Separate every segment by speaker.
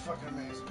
Speaker 1: fucking amazing.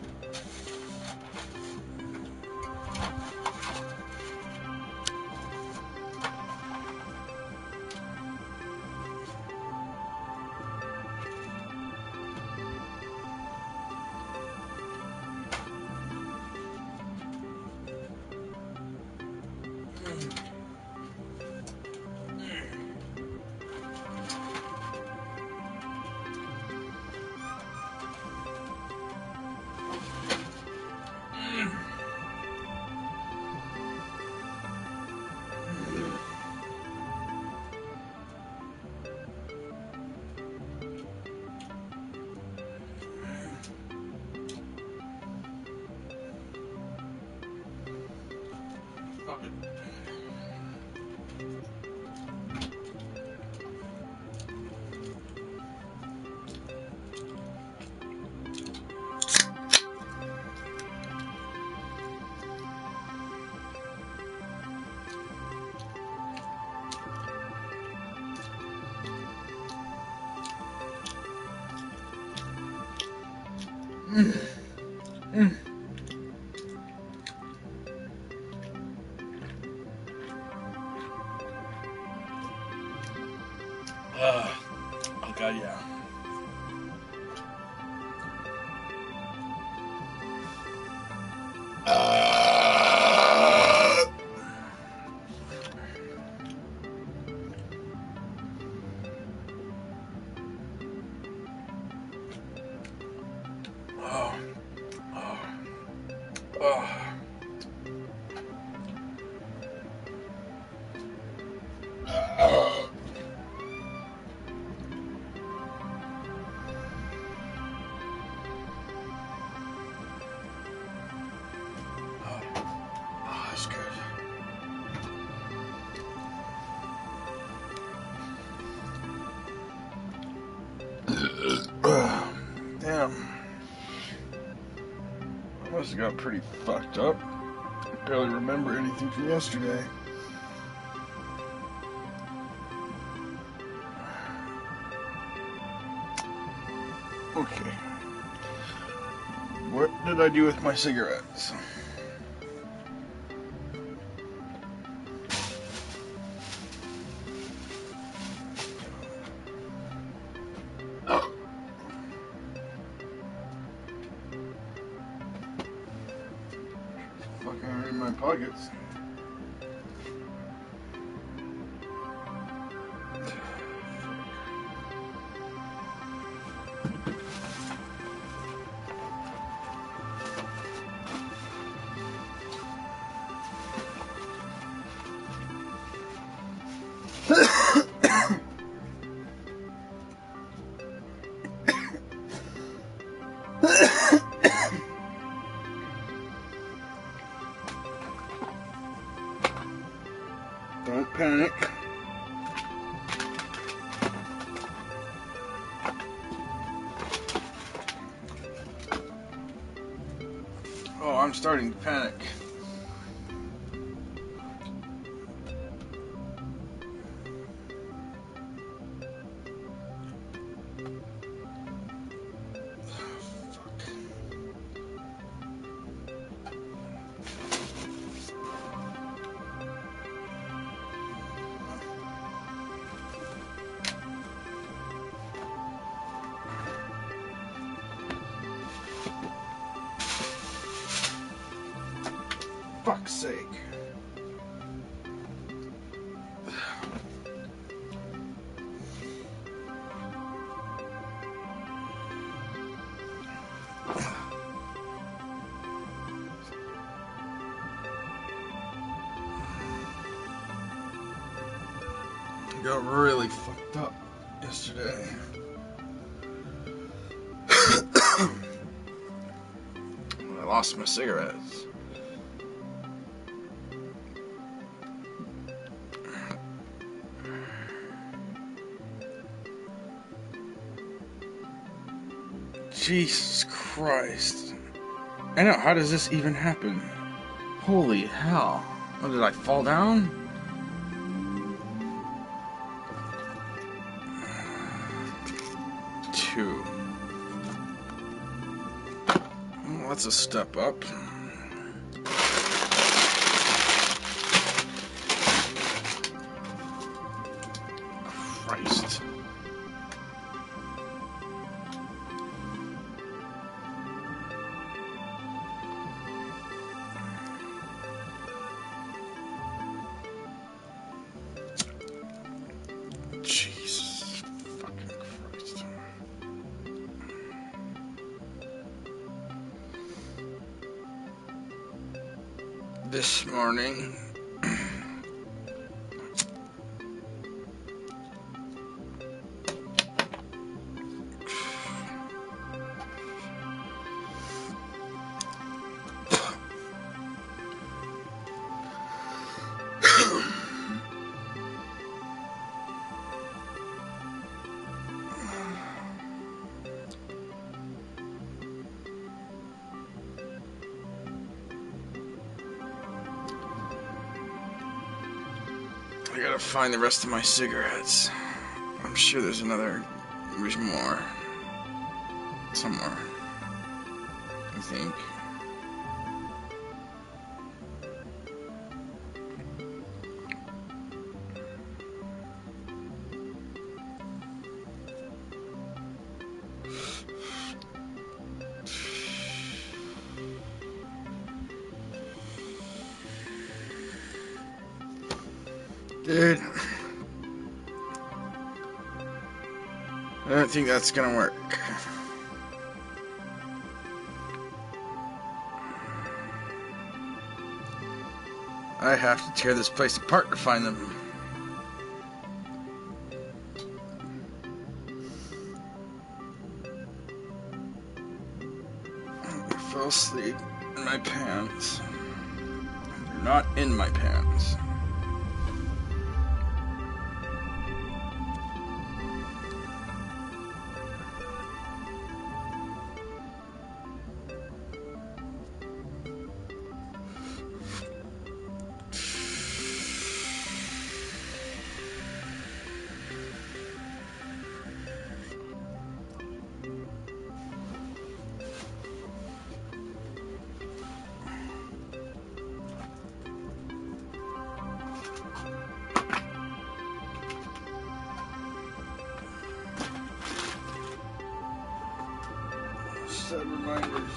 Speaker 1: Oh god, yeah. That's good. Damn. I must have got pretty fucked up. I barely remember anything from yesterday. Okay. What did I do with my cigarettes? Fucking in my pockets. Don't panic. Oh, I'm starting to panic. Fuck's sake. I got really fucked up yesterday. I lost my cigarettes. Jesus Christ. I know, how does this even happen? Holy hell. Oh, did I fall down? Two. Well, that's a step up. Christ. Jesus fucking Christ. This morning, I gotta find the rest of my cigarettes. I'm sure there's more. Somewhere. I think. Dude, I don't think that's gonna work. I have to tear this place apart to find them. I fell asleep in my pants. They're not in my pants. Set reminders.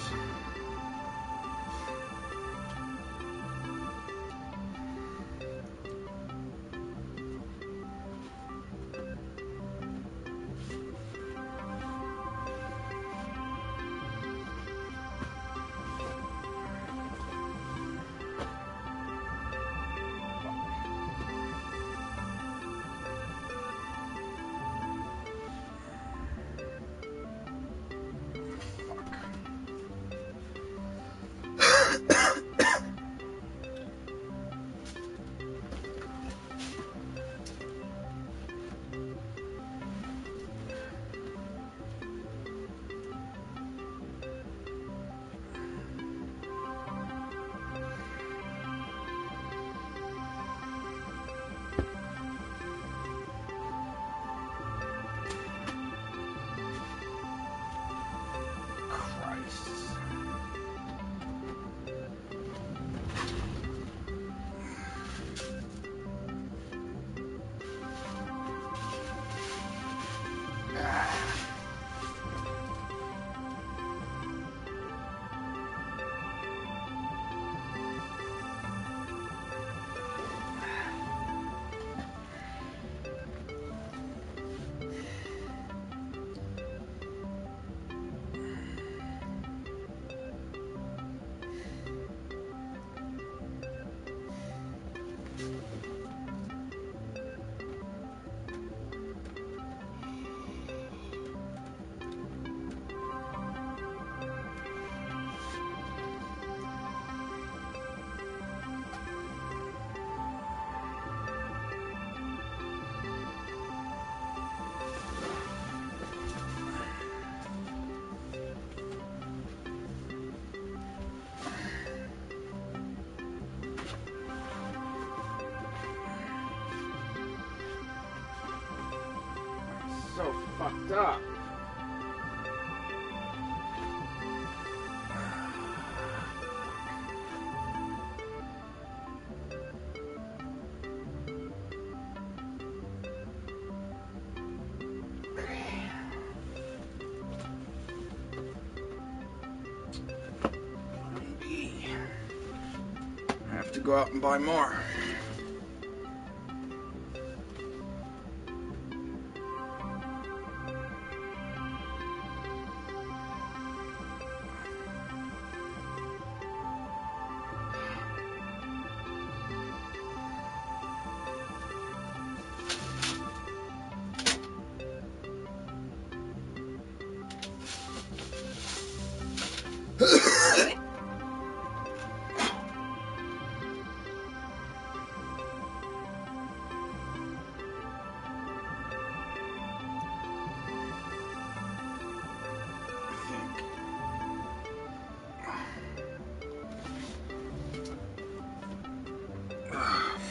Speaker 1: So fucked up. to go out and buy more.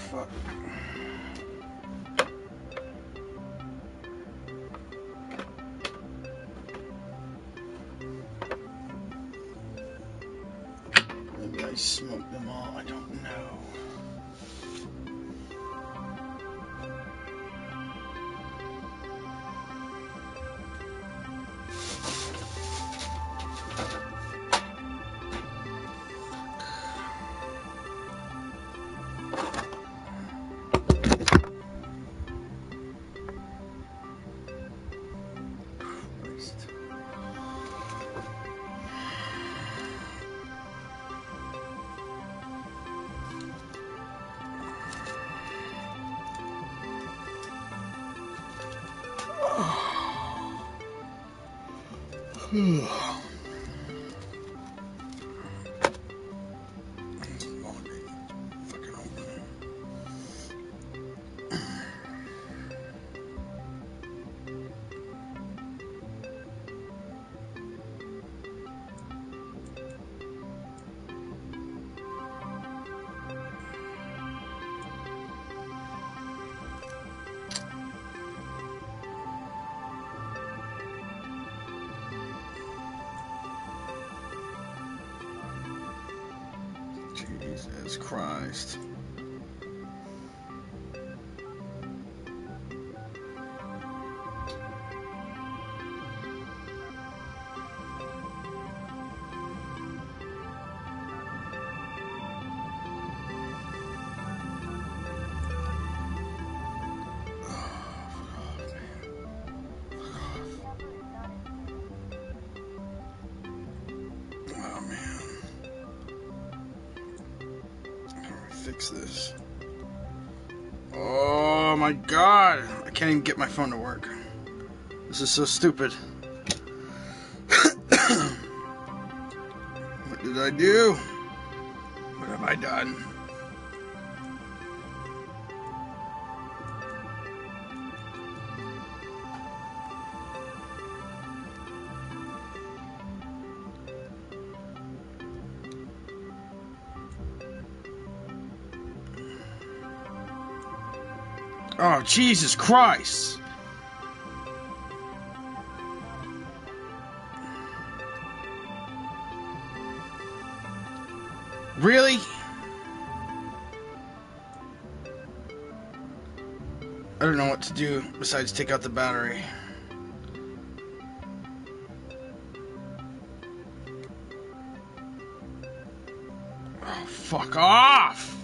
Speaker 1: Fuck. Maybe I smoked them all, I don't know. Jesus Christ. Oh man. Fix this. Oh my god! I can't even get my phone to work. This is so stupid. What did I do? What have I done? Oh, Jesus Christ! Really? I don't know what to do besides take out the battery. Oh, fuck off!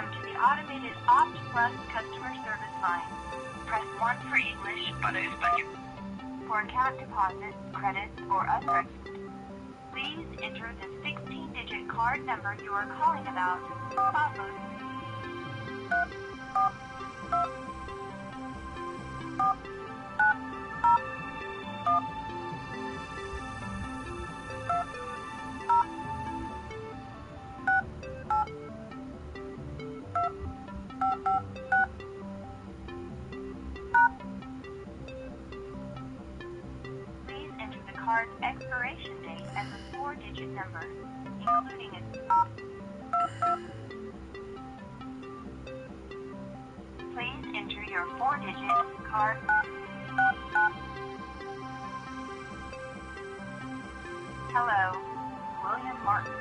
Speaker 2: Welcome to the automated Opt Plus customer service line. Press 1 for English. Para español. For account deposits, credits, or other. Please enter the 16-digit card number you are calling about. Followed. Please enter the card's expiration date and the 4-digit number, including its. Please enter your 4-digit card. Hello, William Martin.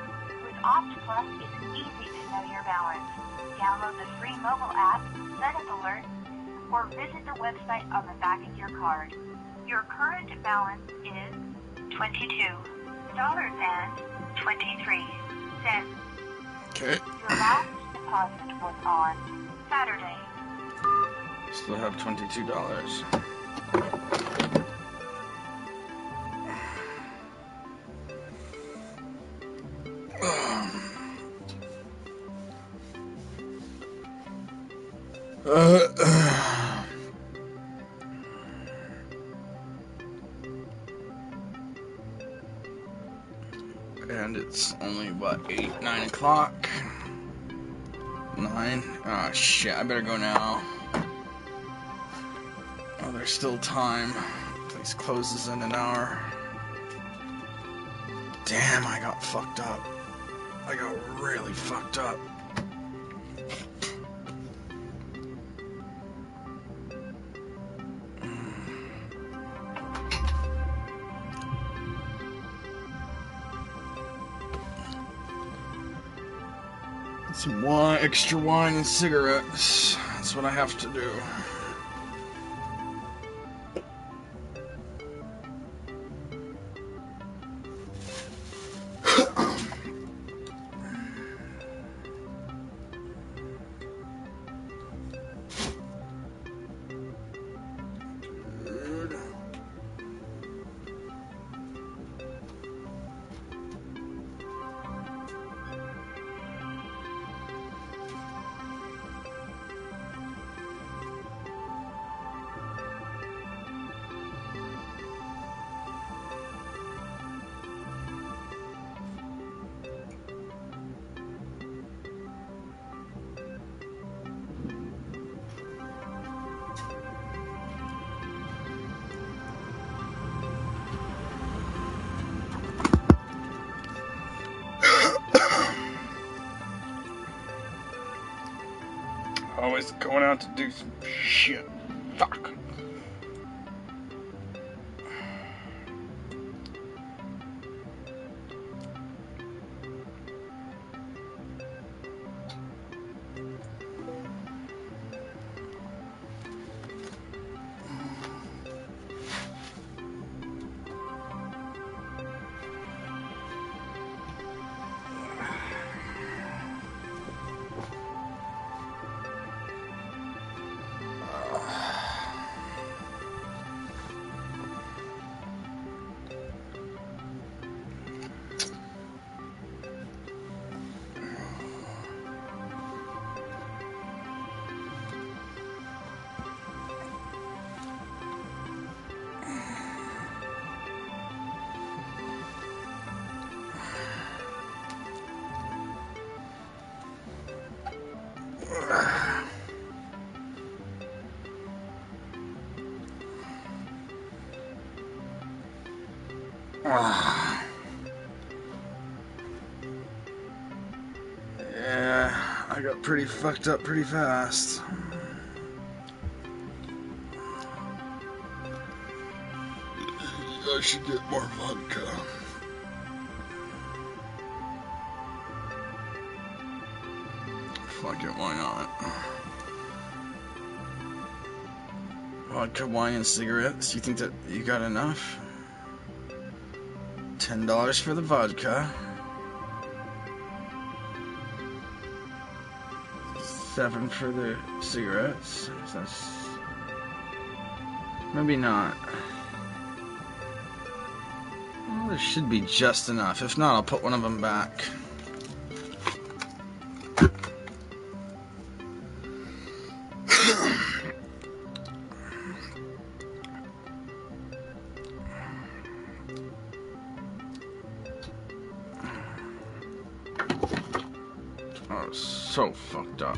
Speaker 2: With Opt Plus, it's easy to know your balance. Download the free mobile app, set up alerts, or visit the website on the back of your card. Your current balance is $22.23.
Speaker 1: Okay.
Speaker 2: Your last deposit was on Saturday.
Speaker 1: Still have $22. And it's only, what, 8, 9 o'clock? 9? Ah, shit, I better go now. Oh, there's still time. Place closes in an hour. Damn, I got fucked up. I got really fucked up. Some wine, extra wine and cigarettes. That's what I have to do. Always going out to do some shit. Fuck. Yeah, I got pretty fucked up pretty fast. I should get more vodka. Fuck it, why not? Vodka, wine, and cigarettes. You think that you got enough? $10 for the vodka. 7 for the cigarettes. So that's maybe not. Well, there should be just enough. If not, I'll put one of them back. Oh, so fucked up.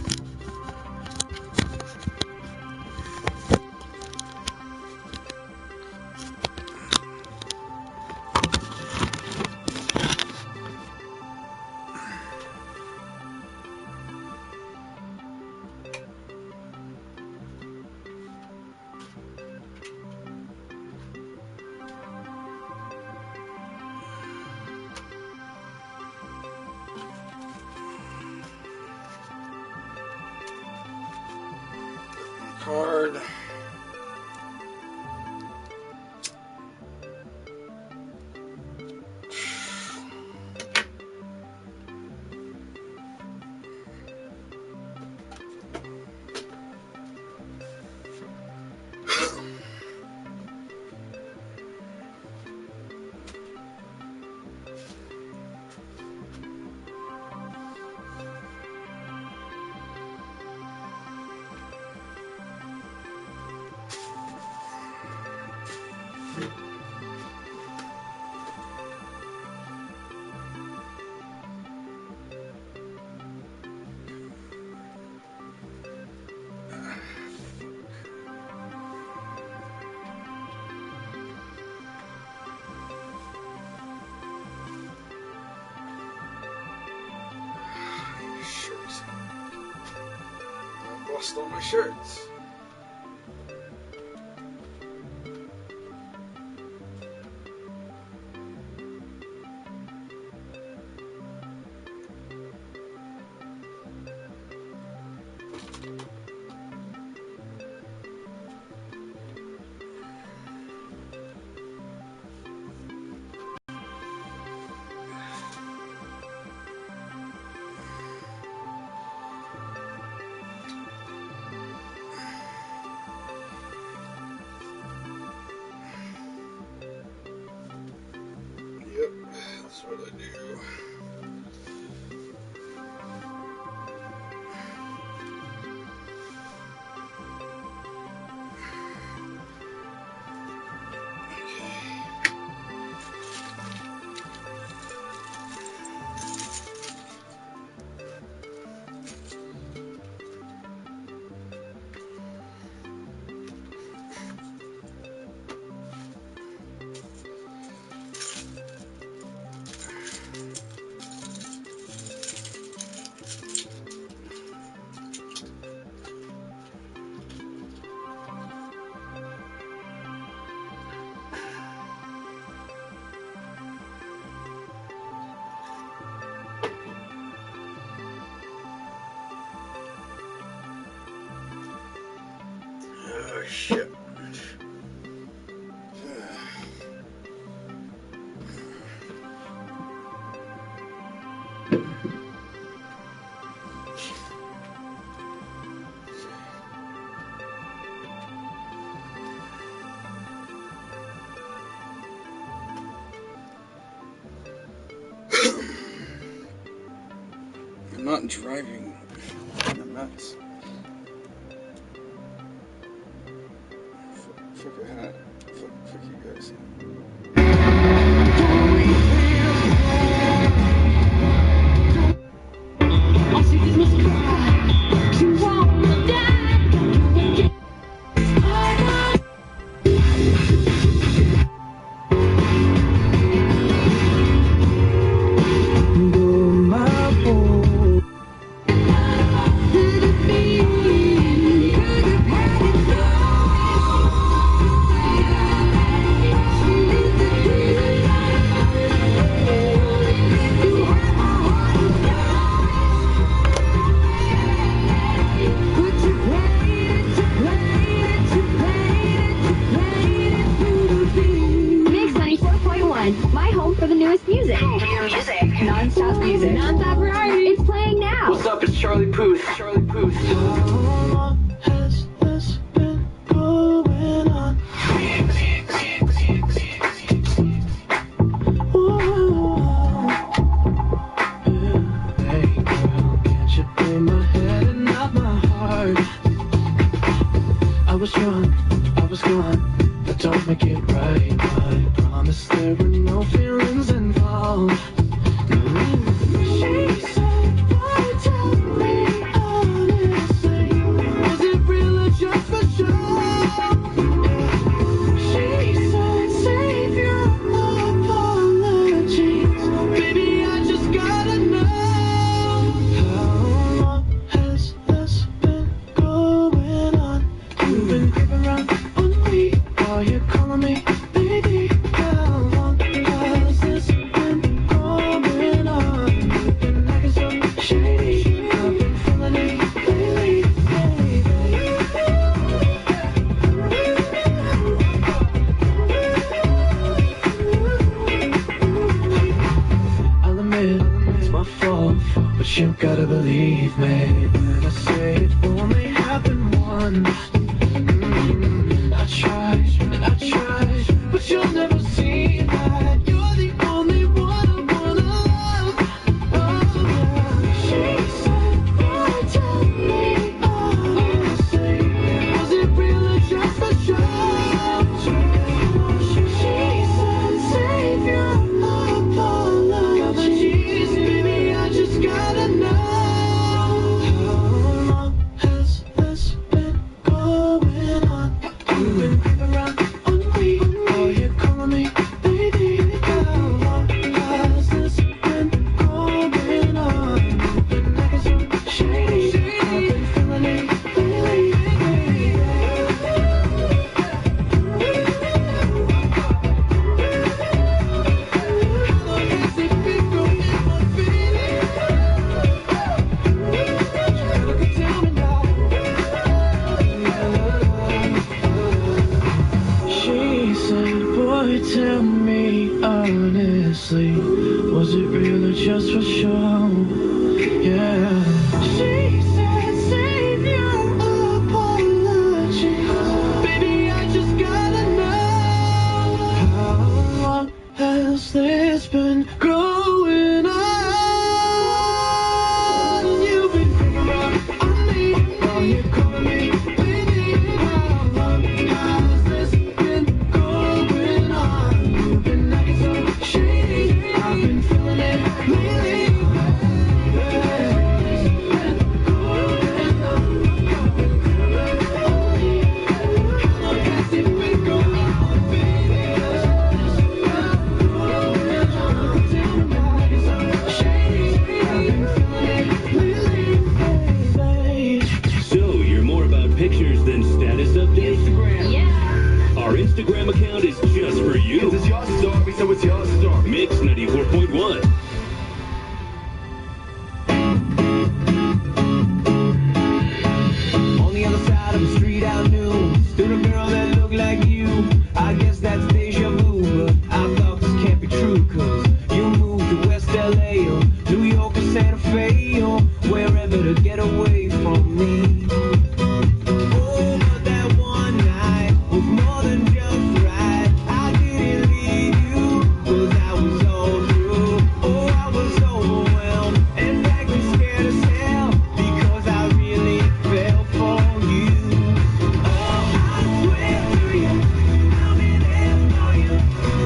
Speaker 1: Card. Shirts. I lost all my shirts. Yep, that's what I do. Oh shit. I'm not driving. I'm nuts. Fuck a hat. Fuck you guys.
Speaker 3: Non-stop music. Non-stop variety. It's playing now.
Speaker 4: What's up? It's Charlie Puth. Charlie Puth.
Speaker 5: How long has this been going on? Whoa. Yeah. Hey girl, can't you play my head and not my heart? I was drunk, I was gone, but don't make it right. I promise there were no feelings involved. She said, boy, tell me honestly, was it real or just for show? She said, save your apologies, baby, I just gotta know. How long has this been going on? You've been creeping around on me while you're calling me baby. How long has this been going on? You've been acting so shady, I've been feeling it lately, baby. I'll admit it's my fault, but you gotta believe me when I say it only happened once. I tried and I tried, but you'll never see that. You're the only one I wanna love. Oh yeah. She said, boy, tell me honestly, was it real or just for show? She said, save your apologies, baby, I just gotta know. How long has this been going on? You've been creeping around on me while you're calling me baby. How long has this been going on? You've been acting so shady, I've been feeling it lately, baby. How long has it been going on, baby? You can tell me now. She said, boy, tell me honestly, was it real or just for show? Yeah. She said, save your apologies, baby, I just gotta know. How long has this been going on? You've been creeping around on me while you're calling me baby. How long has this been going on? You've been acting so shady, I've been feeling it lately.
Speaker 6: So, you're more about pictures than status updates?
Speaker 3: Yeah.
Speaker 6: Our Instagram account is just for you.
Speaker 4: It's your story, so it's your story.
Speaker 6: Mix 94.1.
Speaker 5: On the other side of the street I knew stood a girl that looked like you. I guess that's deja vu, but I thought this can't be true, cause you moved to West LA or New York or Santa Fe or wherever to get away from me. Oh, but that one night was more than just right. I didn't leave you, cause I was all through. Oh, I was overwhelmed and frankly scared as hell, because I really fell for you. Oh, I swear to you, I'll be there for you.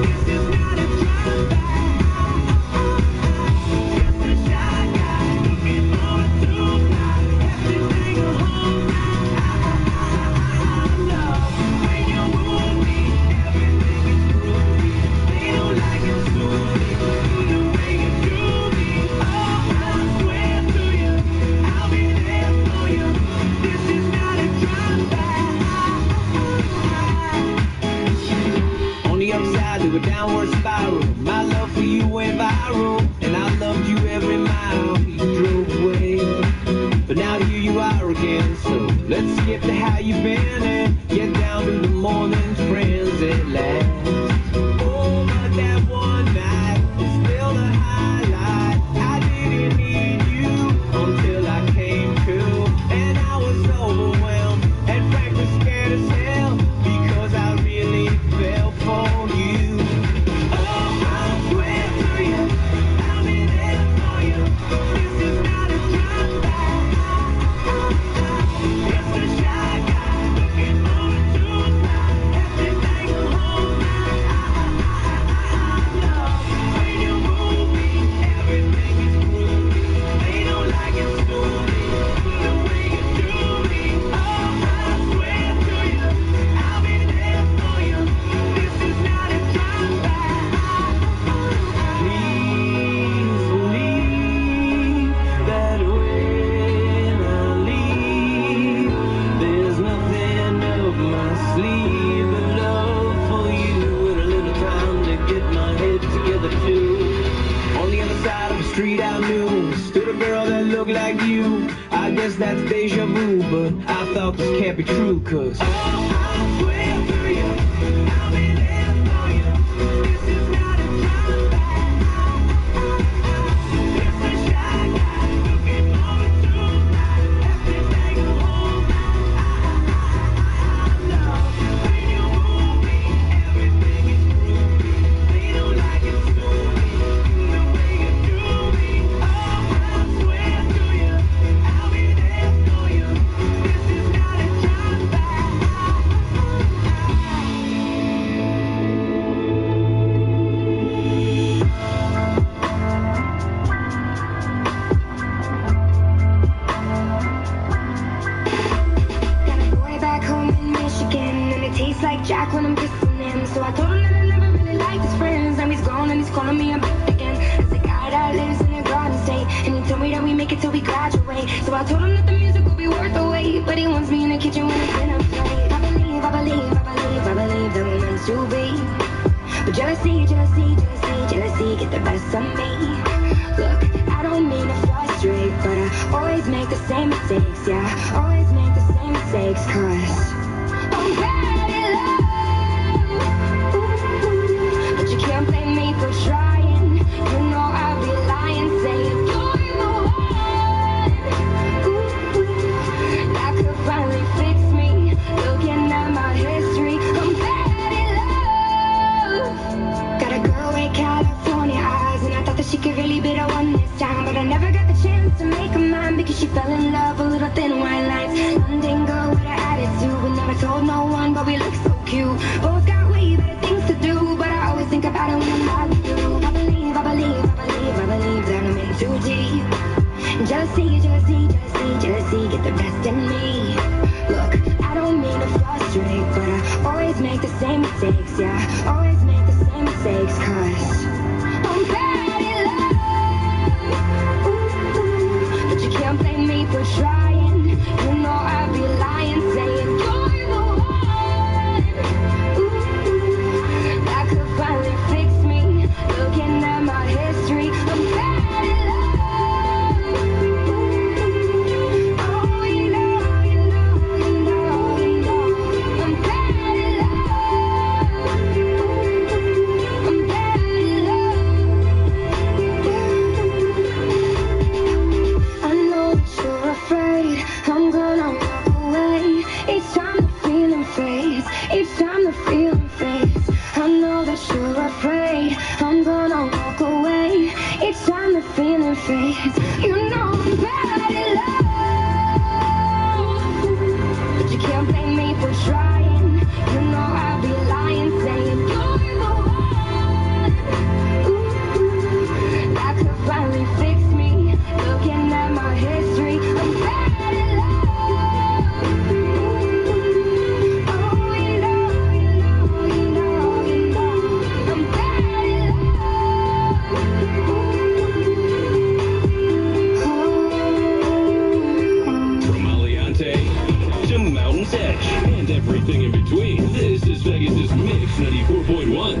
Speaker 5: This is not a drive-by. Just a shy guy looking for a tonight. Everything a whole night. Love when you move me, everything is groovy. They don't like it slowly, do the way you do me. street out new. Stood a girl that looked like you. I guess that's deja vu, but I thought this can't be true, cause I swear to you, I'll be there for you. This is not a drive-by. It's a shy guy looking for a tonight. Everything will hold my love. When you move me, everything is groovy. Feel like it's moving the way you do me. Oh, I swear to you, I'll be there for you. This is not a drive-by.
Speaker 7: Got a boy back home in Michigan, and it tastes like Jack when I'm kissing him. So I told him that I never really liked his friends. Now he's gone and he's calling me a bitch again. It's the guy that lives in a garden state, and he told me that we make it till we graduate. So I told him that the music will be worth the wait, but he wants me in the kitchen when it's dinner plate. I believe that we're meant to be. But jealousy get the best of me. Look, I don't mean to frustrate, but I always make the same mistakes, yeah. Always make the same mistakes, cause I'm bad at love. But you can't blame me for trying. You know I'd be lying, saying you're the one. That could finally fix me. Looking at my history, I'm bad at love. Got a girl with California eyes, and I thought that she could really be the one this time, but I never got the chance to make her mine because she fell in love with little thin white lines. London girl with an attitude, we never told no one, but we look so cute. Both got way better things to do, but I always think about it when I'm not with you. I believe that I'm in too deep. And jealousy get the best in me. Look, I don't mean to frustrate, but I always make the same mistakes, yeah. Always make the same mistakes, cause I'm bad at love. But you can't blame me for trying. You know I'd be lying, saying you're the one. That could finally fix me. Looking at my history, I'm bad at love. Oh, you know, I'm bad at love. I'm bad at love. I know that you're afraid I'm gonna walk away. Each time the feeling fades, each time the feeling fades. I know that you're afraid I'm gonna walk away. Each time the feeling fades, you know I'm bad at love. But you can't blame me for trying. You know I'd be lying, saying you're the one. That could finally fix me. Looking at my history, I'm bad at love. Oh, you know, I'm bad at love.
Speaker 6: From Aliante to Mountain's Edge and everything in between, this is Vegas' Mix 94.1.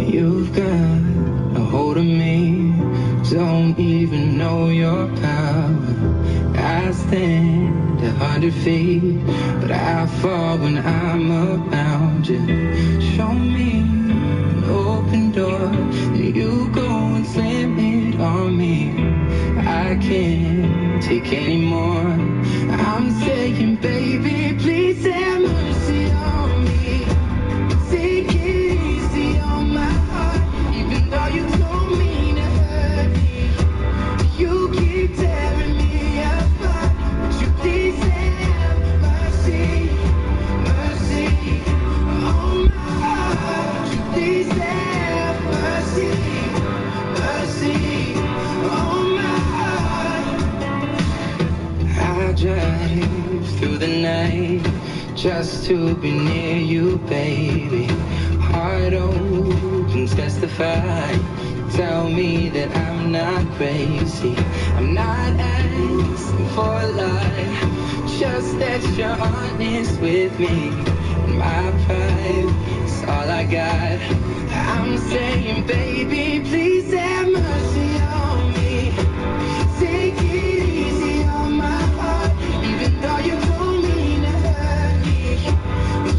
Speaker 5: You've got a hold of me, don't even know your power. I stand 100 feet, but I fall when I'm around you. Show me an open door, and you go and slam it on me. I can't take any more. I'm saying, baby, please have mercy on me. Take it easy on my heart, even though you told me to hurt me. You keep tearing me apart. Would you please have mercy, mercy on my heart? Would you please have mercy, mercy on my heart? I drive through the night just to be near you, baby. Heart open, testify. tell me that I'm not crazy. I'm not asking for a lot, just that you're honest with me. My pride is all I got. I'm saying, baby, please have mercy on me. Take it easy on my heart, even though you don't mean to hurt me.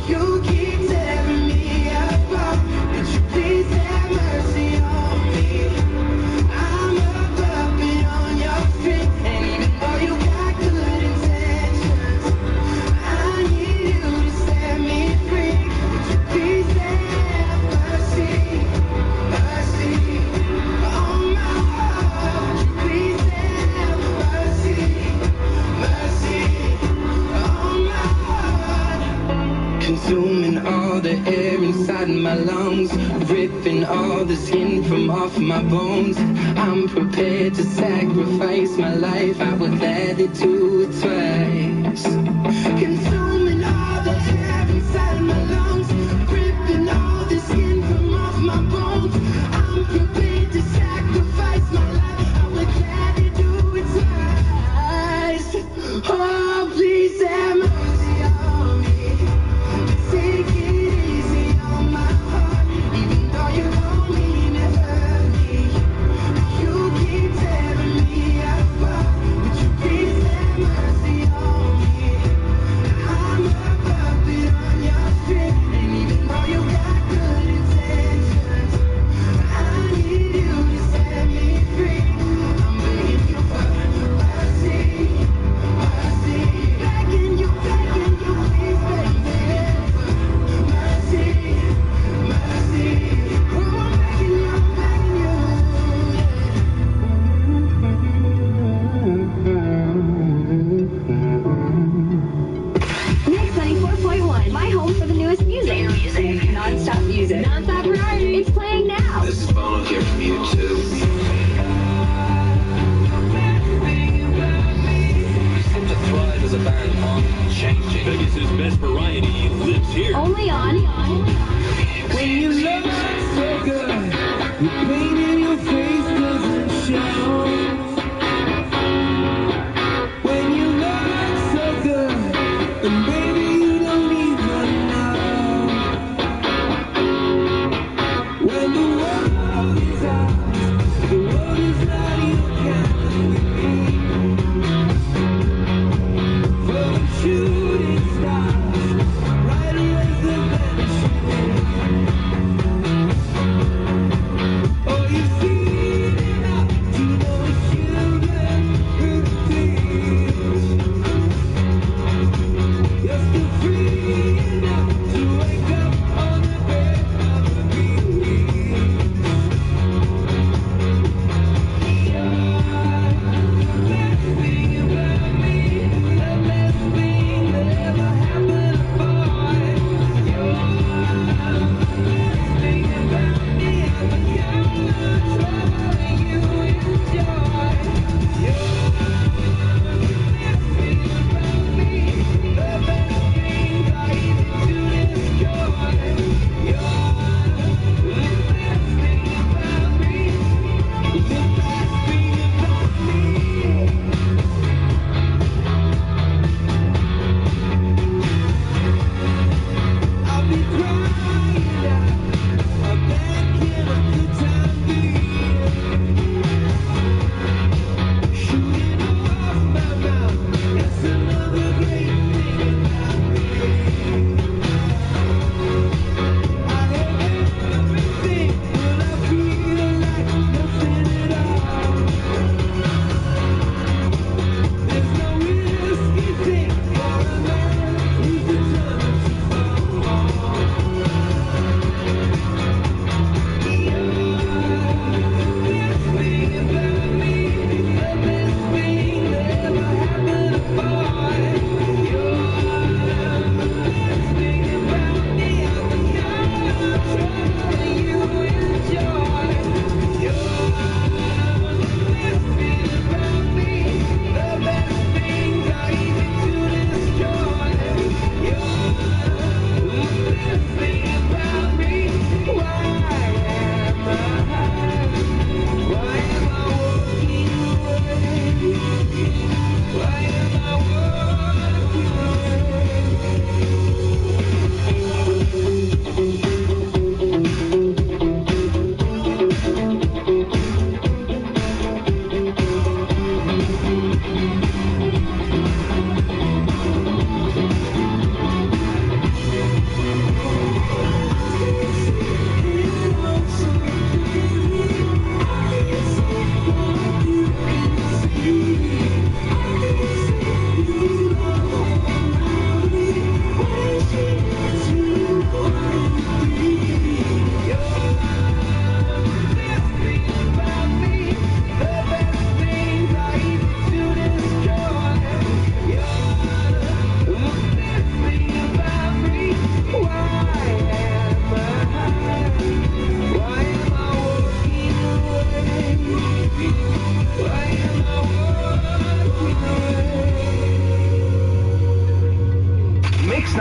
Speaker 5: You keep tearing me apart. Would you please have mercy on me? I'm a puppet on your string, and even though you got good intentions, I need you to set me free. Would you please have mercy, mercy on my heart? Would you please have mercy, mercy on my heart? Consuming all the air inside my lungs, ripping all the skin from off my bones. I'm prepared to sacrifice my life. I would gladly do it twice. Consuming all the air inside my lungs, ripping all the skin from off my bones. I'm prepared to sacrifice my life. I would gladly do it twice. Oh, please have mercy on me. Take it easy on my heart, even though you don't mean to hurt me. You keep tearing me apart. Would you please have mercy on me? I'm a puppet on your string, and even though you got good intentions, I need you to set me free. I'm begging you for mercy, mercy, begging you, please, baby. Mercy, mercy, oh, I'm begging you,
Speaker 3: Mix 94.1, my home for the newest music. Non-stop music. Non-stop variety. It's playing now.
Speaker 4: This is Bono here from YouTube. We seem to thrive as a band on changing.
Speaker 6: Vegas' best variety lives here.
Speaker 3: Only on.
Speaker 5: When you look so good, the pain in your face doesn't show. When you look so good, and baby you don't even know. When the world is out, the world is not your canopy. For the shooting stars, brighter as the vanishing. Oh, you see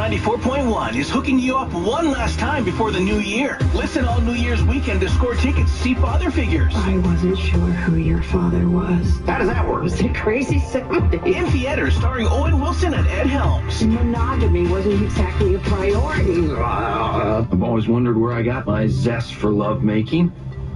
Speaker 5: 94.1 is hooking you up one last time before the new year. Listen all New Year's weekend to score tickets to see Father Figures.
Speaker 8: I wasn't sure who your father was.
Speaker 5: How does that work?
Speaker 8: Was it crazy 70s?
Speaker 5: In theaters, starring Owen Wilson and Ed Helms.
Speaker 8: Monogamy wasn't exactly a priority.
Speaker 9: I've always wondered where I got my zest for lovemaking.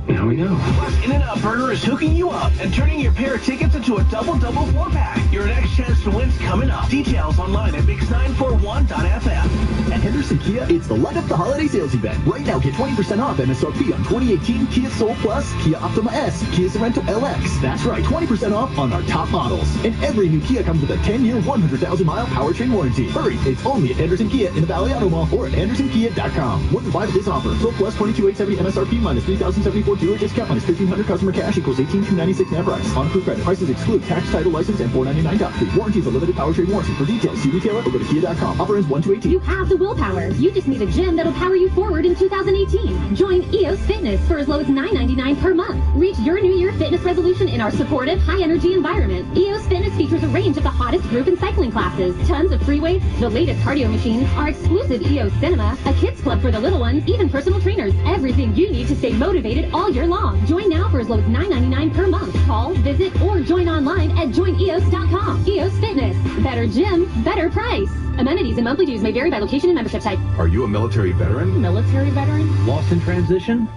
Speaker 9: Now we know.
Speaker 5: Plus, In-N-Out Burger is hooking you up and turning your pair of tickets into a double-double 4-pack. Your next chance to win's coming up. Details online at mix941.fm.
Speaker 10: At Henderson Kia, it's the Light Up the Holiday Sales Event. Right now, get 20% off MSRP on 2018 Kia Soul Plus, Kia Optima S, Kia Sorento LX. That's right, 20% off on our top models. And every new Kia comes with a 10-year, 100,000-mile powertrain warranty. Hurry, it's only at Henderson Kia in the Valley Auto Mall or at hendersonkia.com. 1 to 5 of this offer. Soul Plus 22,870 MSRP minus 3,074 dealer discount minus 1,500 customer cash equals 18,296 net price. On approved credit. Prices exclude tax, title, license, and $499 doc fee. Warranty is a limited powertrain warranty. For details, see retailer or go to kia.com. Offer ends 1/2/18.
Speaker 3: You have the willpower. You just need a gym that'll power you forward in 2018. Join EOS Fitness for as low as $9.99 per month. Reach your New Year fitness resolution in our supportive, high-energy environment. EOS Fitness features a range of the hottest group and cycling classes, tons of free weights, the latest cardio machines, our exclusive EOS Cinema, a kids club for the little ones, even personal trainers. Everything you need to stay motivated all year long. Join now for as low as $9.99 per month. Call, visit, or join online at joineos.com. EOS Fitness. Better gym, better price. Amenities and monthly dues may vary by location and membership type.
Speaker 11: Are you a military veteran?
Speaker 12: Military veteran?
Speaker 13: Lost in transition?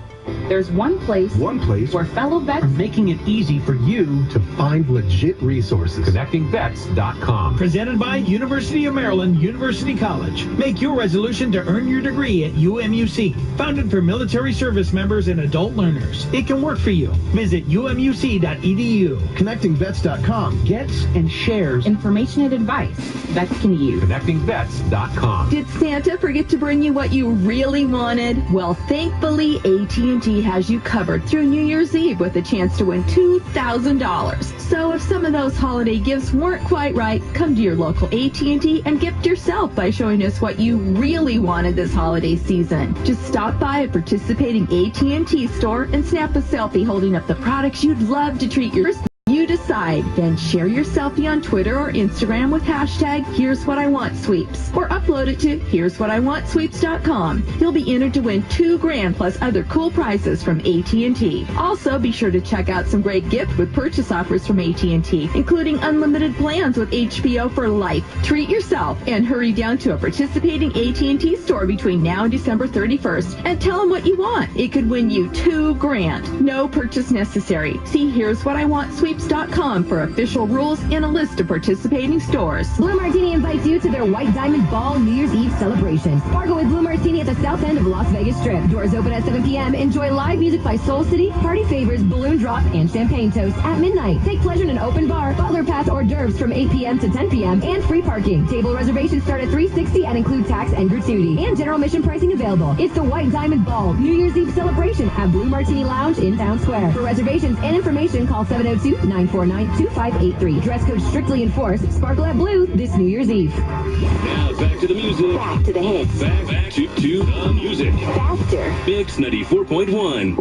Speaker 12: There's one place where fellow vets
Speaker 13: are making it easy for you
Speaker 11: to find legit resources.
Speaker 14: ConnectingVets.com.
Speaker 13: Presented by University of Maryland University College. Make your resolution to earn your degree at UMUC. Founded for military service members and adult learners. It can work for you. Visit umUC.edu.
Speaker 11: ConnectingVets.com
Speaker 13: gets and shares
Speaker 12: information and advice vets can use.
Speaker 14: ConnectingVets.com.
Speaker 15: Did Santa forget to bring you what you really wanted? Well, thankfully, AT&T has you covered through New Year's Eve with a chance to win $2,000. So if some of those holiday gifts weren't quite right, come to your local AT&T and gift yourself by showing us what you really wanted this holiday season. Just stop by a participating AT&T store and snap a selfie holding up the products you'd love to treat your You decide, then share your selfie on Twitter or Instagram with hashtag Here's What I Want Sweeps, or upload it to here'swhatiwantsweeps.com. You'll be entered to win $2,000 plus other cool prizes from AT&T. Also, be sure to check out some great gift with purchase offers from AT&T, including unlimited plans with HBO for life. Treat yourself and hurry down to a participating AT&T store between now and December 31st and tell them what you want. It could win you $2,000. No purchase necessary. See here'swhatiwantsweeps.com for official rules and a list of participating stores.
Speaker 3: Blue Martini invites you to their White Diamond Ball New Year's Eve celebration. Sparkle with Blue Martini at the south end of Las Vegas Strip. Doors open at 7 p.m. Enjoy live music by Soul City, Party Favors, Balloon Drop, and Champagne Toast at midnight. Take pleasure in an open bar, Butler Pass hors d'oeuvres from 8 p.m. to 10 p.m. and free parking. Table reservations start at $360 and include tax and gratuity. And general admission pricing available. It's the White Diamond Ball New Year's Eve celebration at Blue Martini Lounge in Town Square. For reservations and information, call 702-949-2583. Dress code strictly enforced. Sparkle at Blue this New Year's Eve.
Speaker 6: Now back to the music.
Speaker 3: Back to the hits.
Speaker 6: Back to the music.
Speaker 3: Faster.
Speaker 6: Mix 94.1.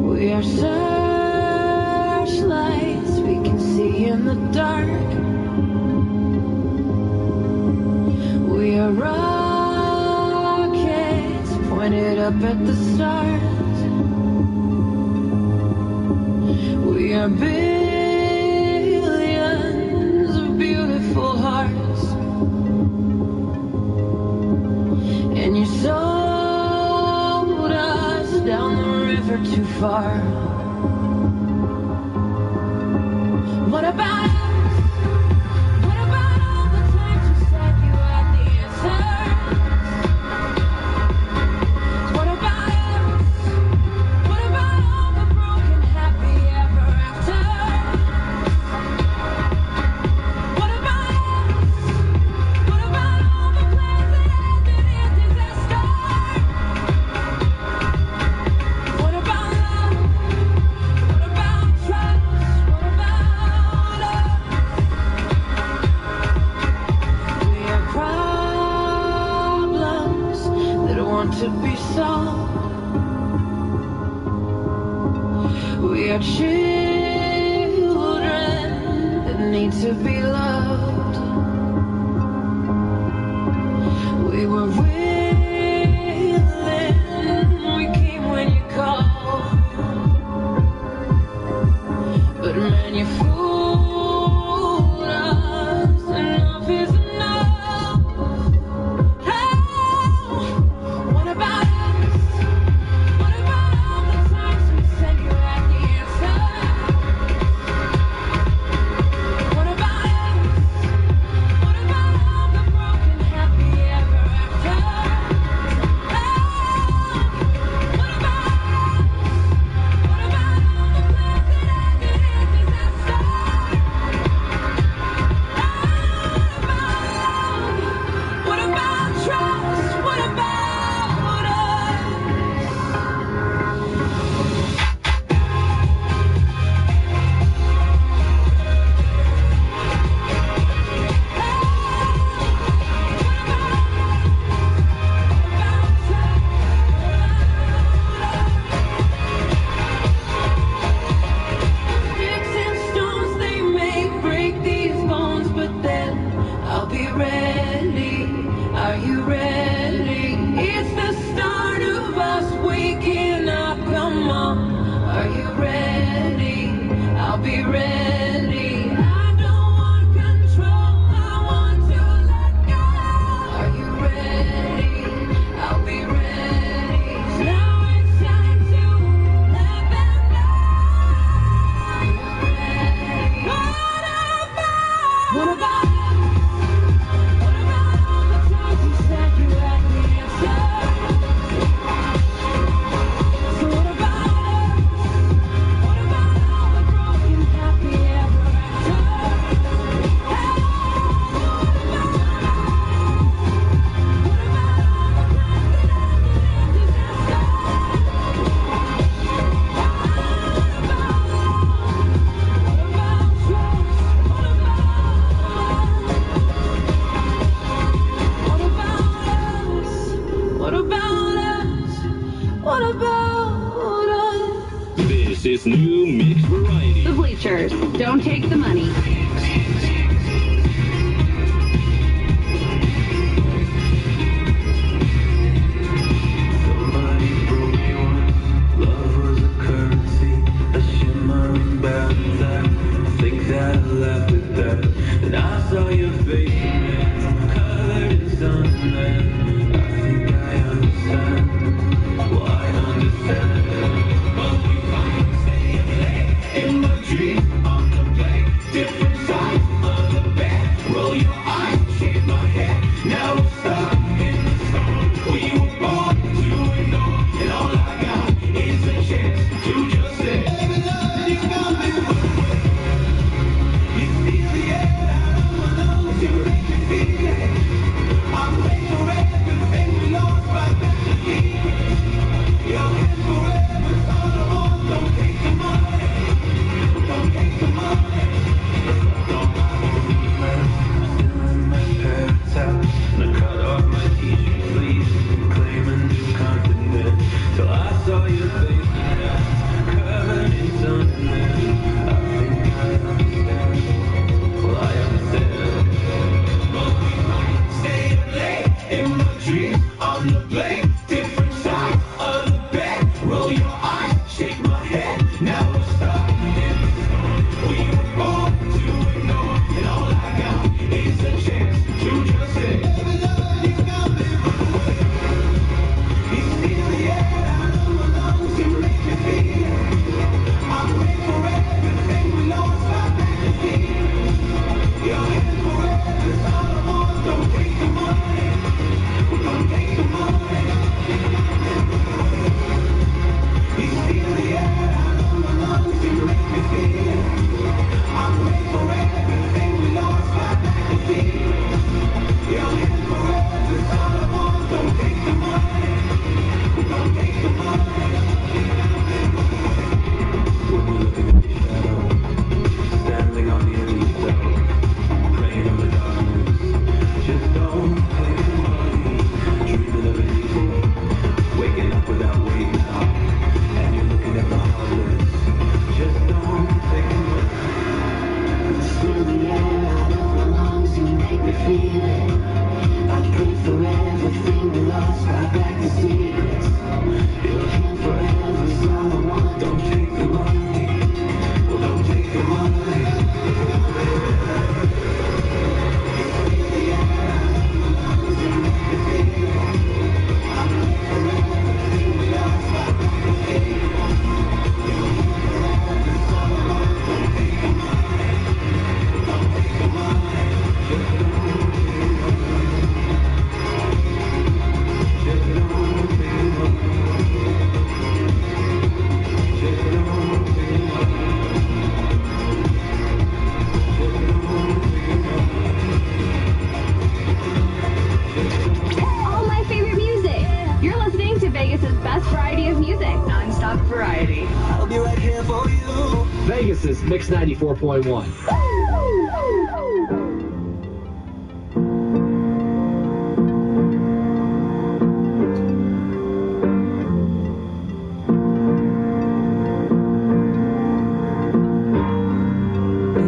Speaker 8: We are searchlights we can see in the dark. We are rockets pointed up at the stars. We are billions of beautiful hearts. And you sold us down the river too far. What about us? What about all the times you said you had the answers? What about us? What about all the broken happy ever after? What about us? What about all the plans that ended in disaster? What about love? What about trust? What about us? We are problems that want to be solved. We are children need to be loved. We were willing, we came when you called. But man, you fooled us. Enough is enough. Oh, what about us? What about all the times we said you had the answer? What about us? What about all the broken happy ever after? Oh, what about us? What about all the plans that ended in disaster? What about trust? What about us? Sticks and stones, they may break these bones, but then I'll be ready. Are you ready? It's the start of us waking up. Come on, are you ready? I'll be ready. I don't want control, I want to let go. Are you ready? I'll be ready. Now it's time to let them know. What about us? What about all the times you said you had the answer? So what about us? What about all the broken happy ever after? Hey, what about us? What about all the plans that ended in disaster? What about trust? What about us? What about us? What about us?
Speaker 6: This is new mixed variety.
Speaker 3: The Bleachers. Don't take the money.
Speaker 5: Somebody broke me once. Love was a currency, a shimmering balance. I think that I laughed at that. And I saw your face, man, covered in sunlight. I think I understand. Well, I understand. But we can't stay up late in my dream on the plane. Different
Speaker 9: Vegas' Mix 94.1.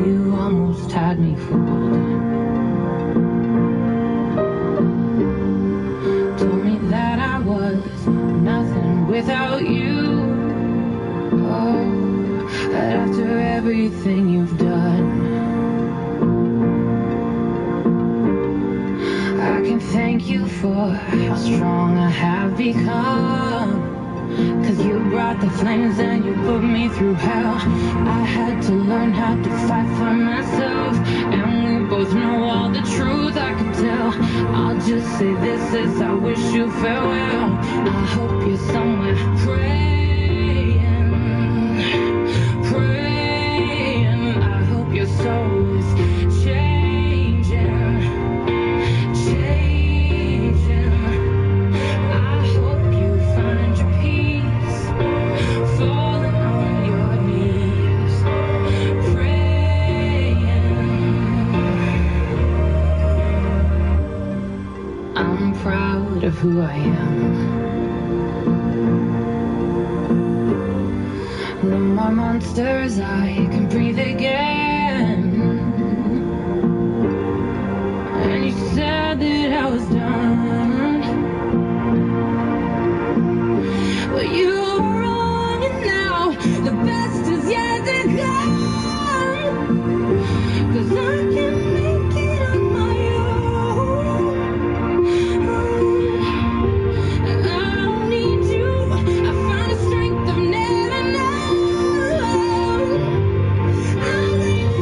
Speaker 8: You almost had me fooled. Told me that I was nothing without you. Oh, but after everything you've done, I can thank you for how strong I have become. 'Cause you brought the flames and you put me through hell. I had to learn how to fight for myself, and we both know all the truth I could tell. I'll just say this as I wish you farewell. I hope you're somewhere praying, praying. I hope your soul is changing, changing. I hope you find your peace, falling on your knees, praying. I'm proud of who I am. No more monsters, I can breathe again. And you said that I was done. Well, you were wrong, and now the best is yet to come. 'Cause I can make it on my own. And I don't need you. I found a strength I've never known. I leave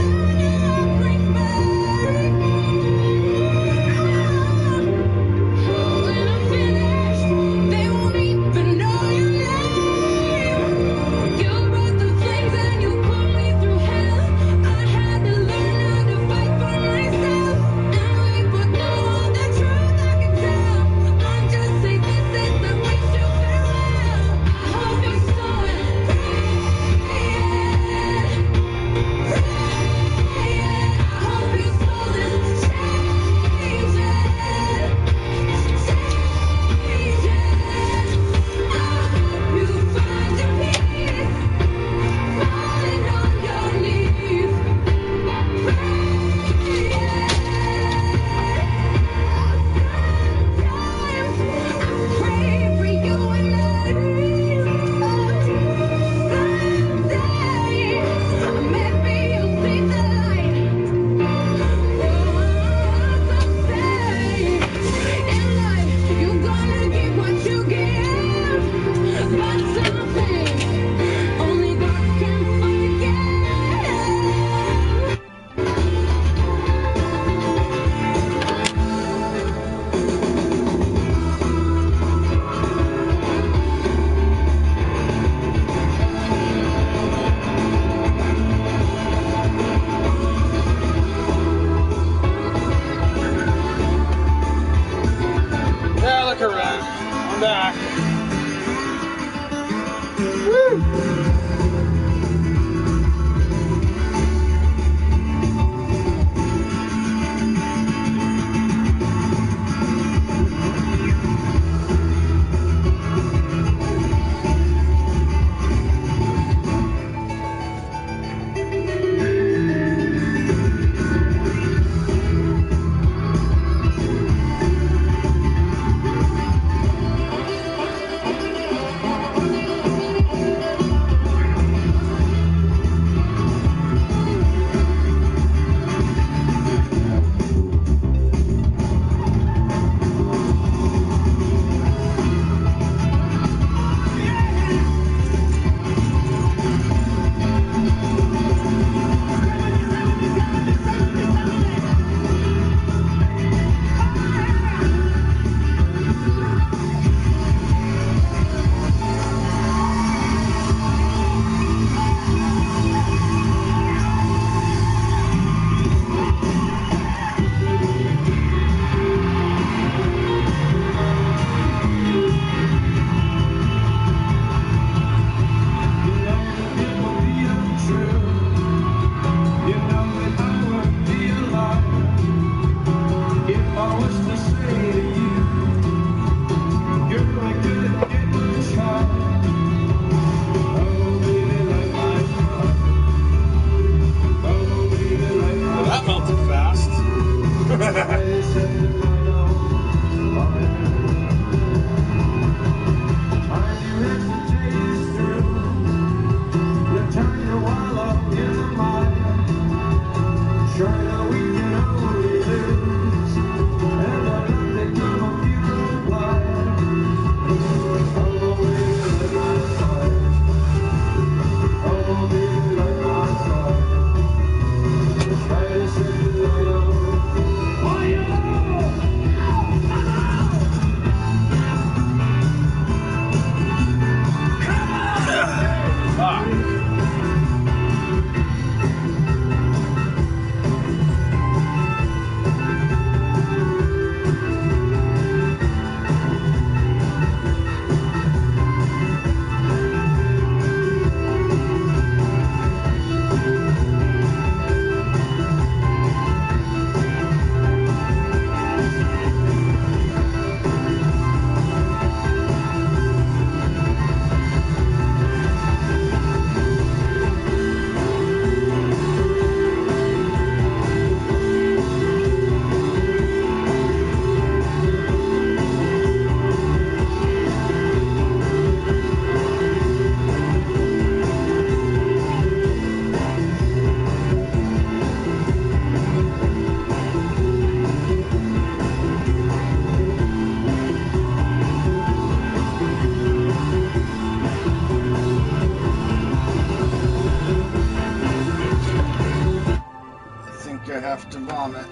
Speaker 1: vomit.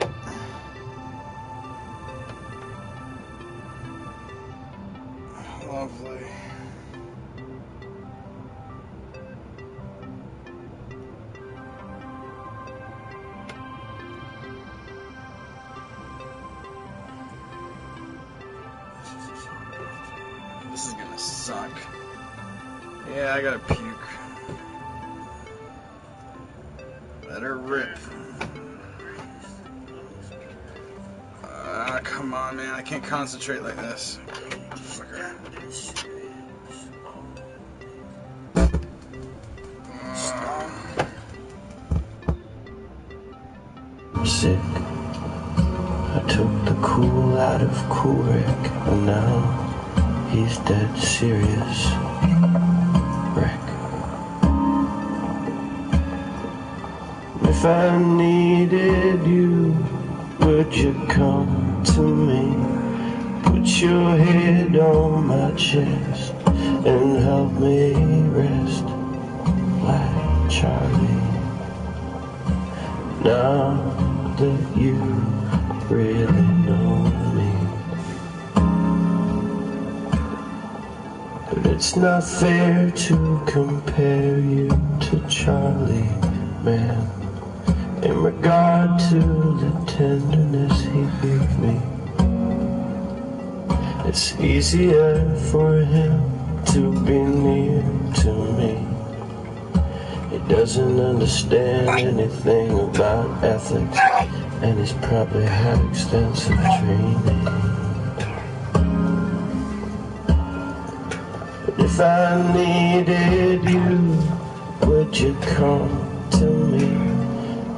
Speaker 1: Lovely. This is gonna suck. Yeah, I gotta puke. Let her rip. Come on, man. I can't concentrate like this. Fucker.
Speaker 16: Sick. I took the cool out of Coolrick, and now he's dead serious. Rick. If I needed you, would you come to me? Put your head on my chest and help me rest like Charlie. Now that you really know me, but it's not fair to compare you to Charlie, man. In regard to the tenderness he gave me, it's easier for him to be near to me. He doesn't understand anything about ethics, and he's probably had extensive training. But if I needed you, would you come to me?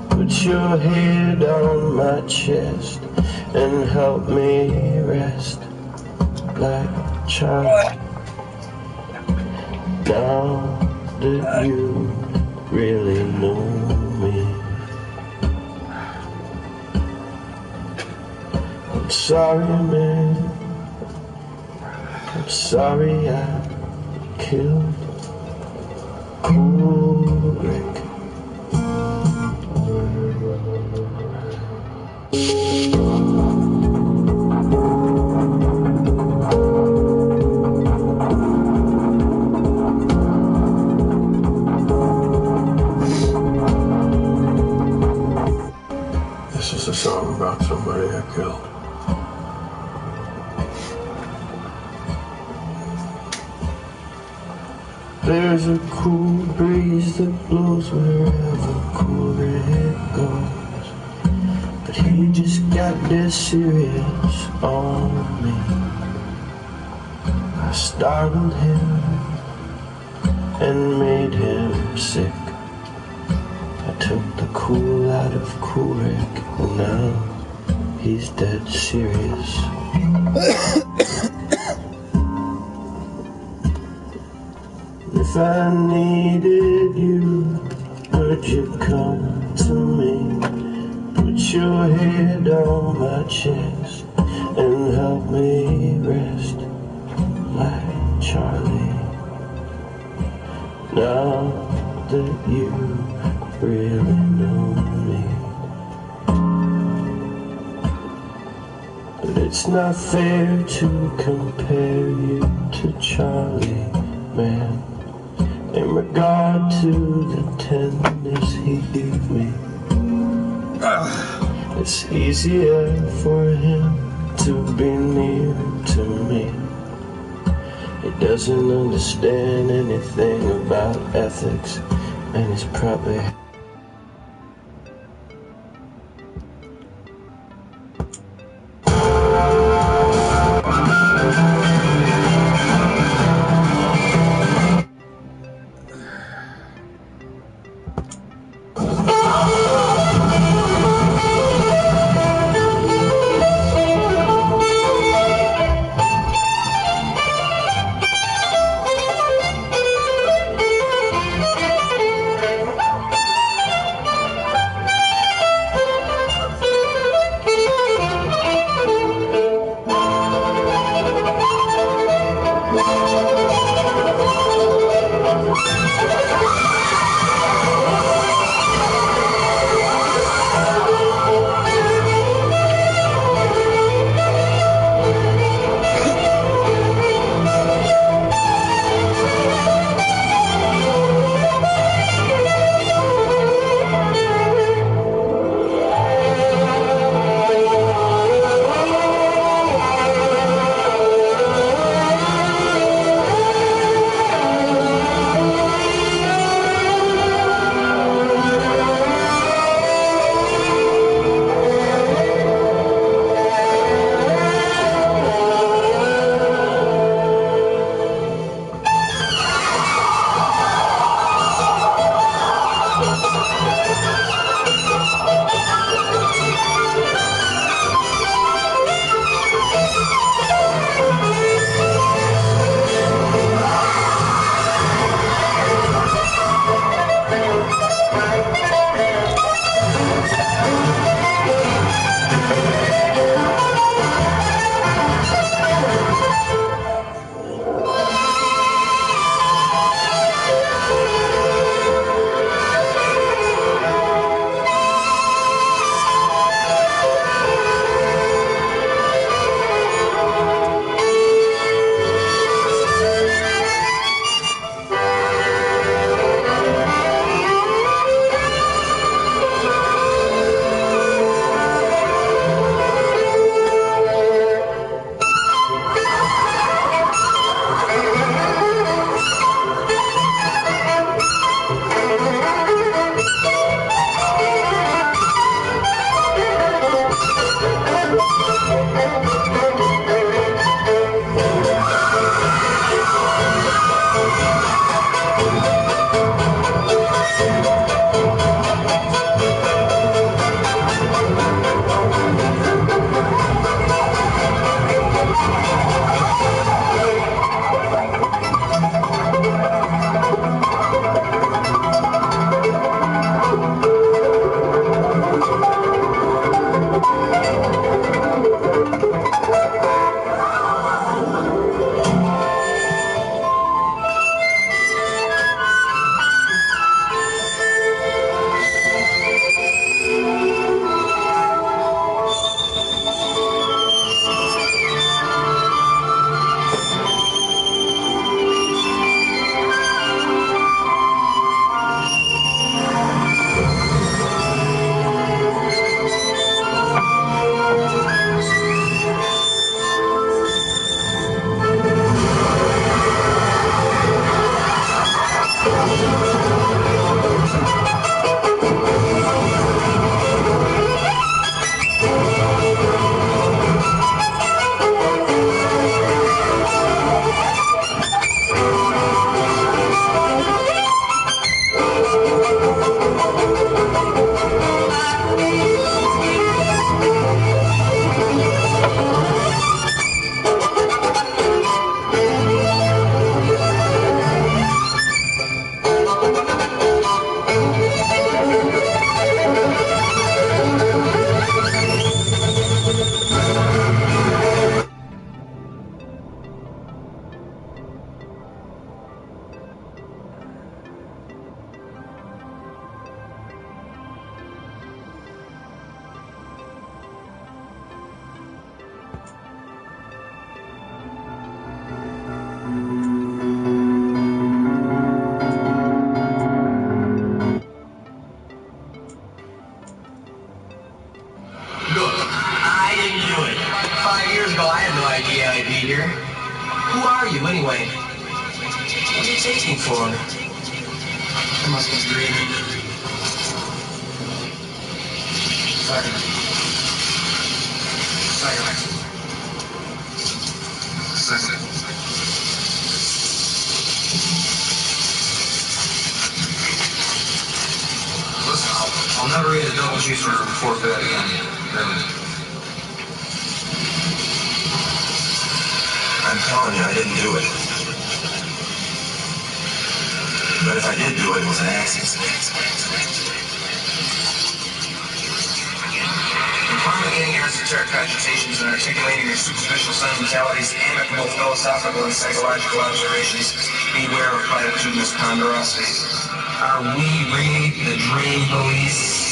Speaker 16: Put your head on my chest and help me rest like Charlie. Now that you really know me, I'm sorry, man. I'm sorry I killed Coolrick. This is a song about somebody I killed. There's a cool breeze that blows wherever Coolrick goes, but he just got dead serious on me. I startled him and made him sick. I took the cool out of Coolrick, and now he's dead serious. If I needed you, would you come to me? Put your head on my chest and help me rest like Charlie. Now that you really know me, but it's not fair to compare you to Charlie, man. In regard to the tenderness he gave me, it's easier for him to be near to me. He doesn't understand anything about ethics, and he's probably
Speaker 17: must be dreaming. Second. Listen, I'll never eat a double cheeseburger before bed again. Really. I'm telling you, I didn't do it. But if I did do it, it was an accident. Promulgating your esoteric cogitations and articulating your superficial sentimentalities, amicable philosophical and psychological observations, beware of platitudinous ponderosities. Are we really the dream police?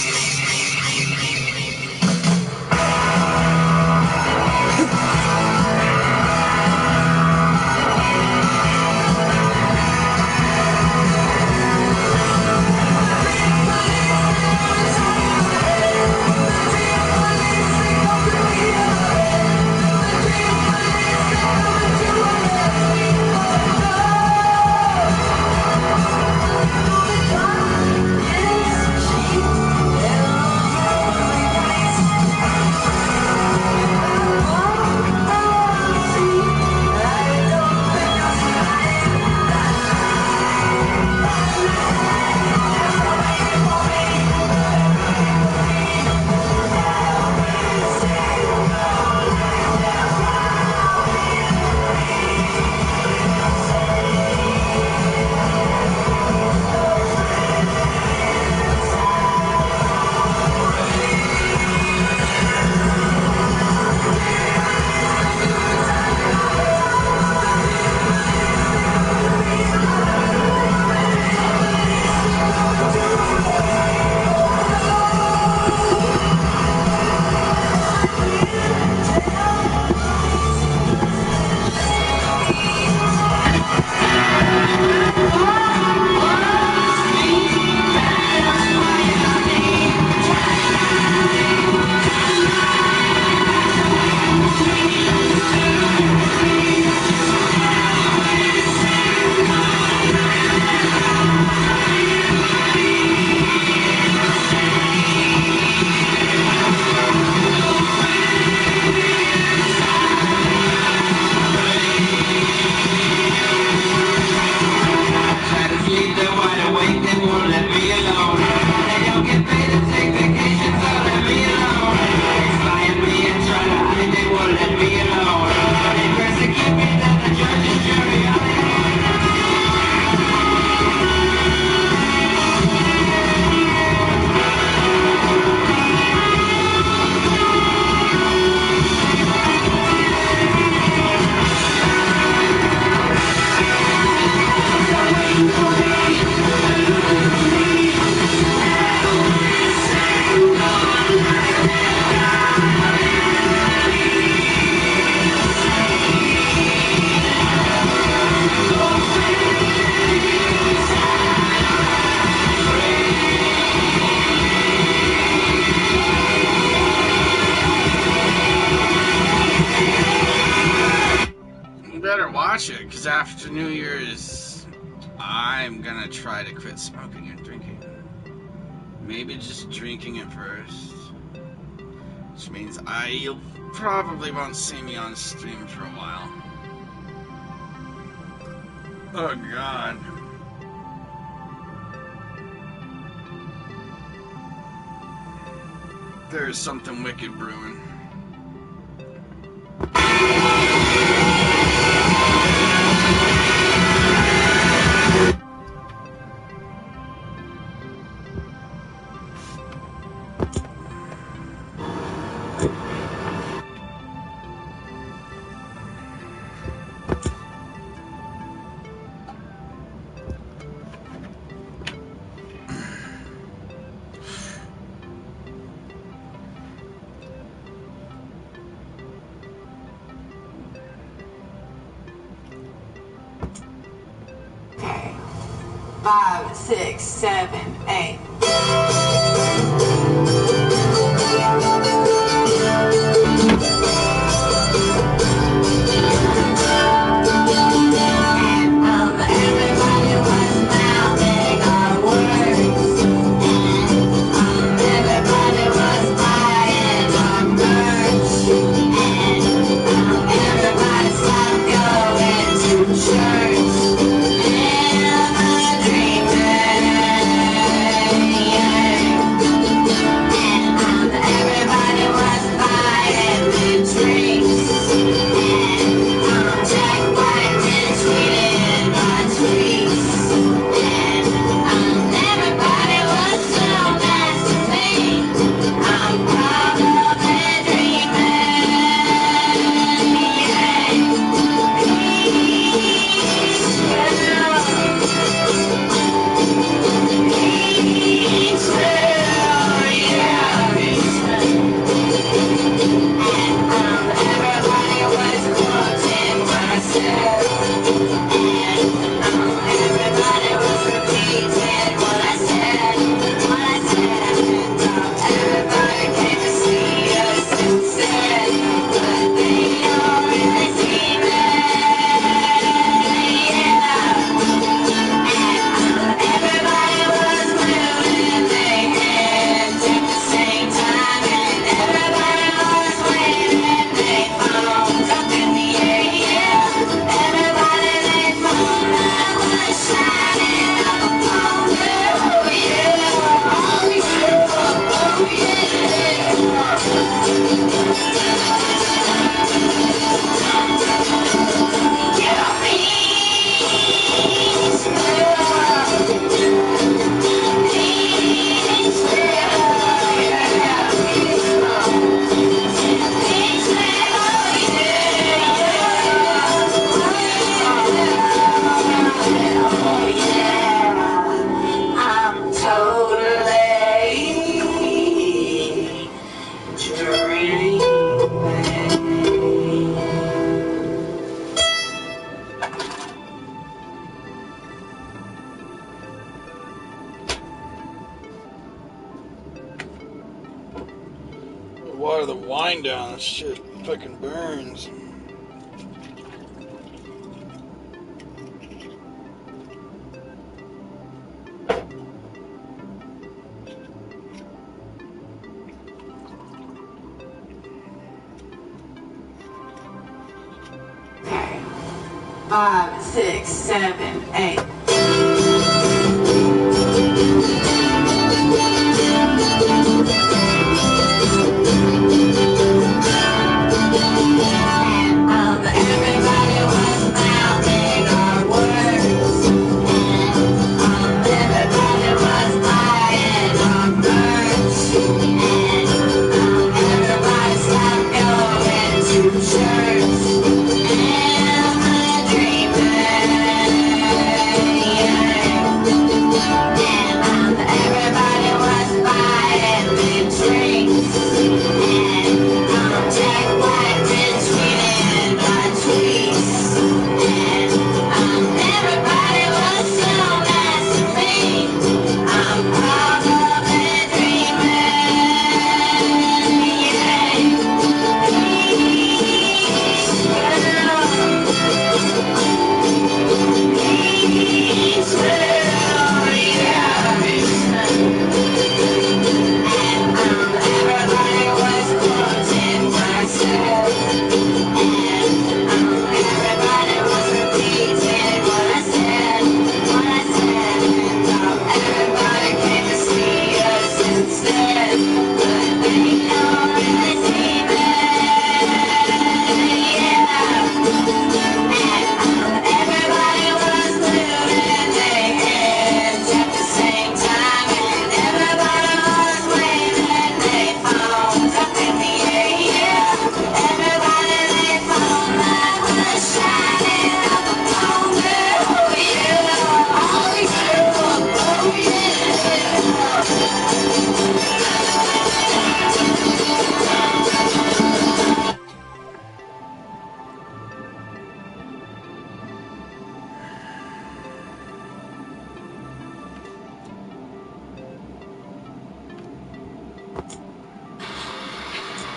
Speaker 1: Because after New Year's, I'm gonna try to quit smoking and drinking. Maybe just drinking it first. Which means you probably won't see me on stream for a while. Oh God. There's something wicked brewing.
Speaker 18: Okay. 5, 6, 7, 8. Everybody was now, they are working.
Speaker 1: water the wine down. That shit fucking burns.
Speaker 18: Five, six, seven, eight.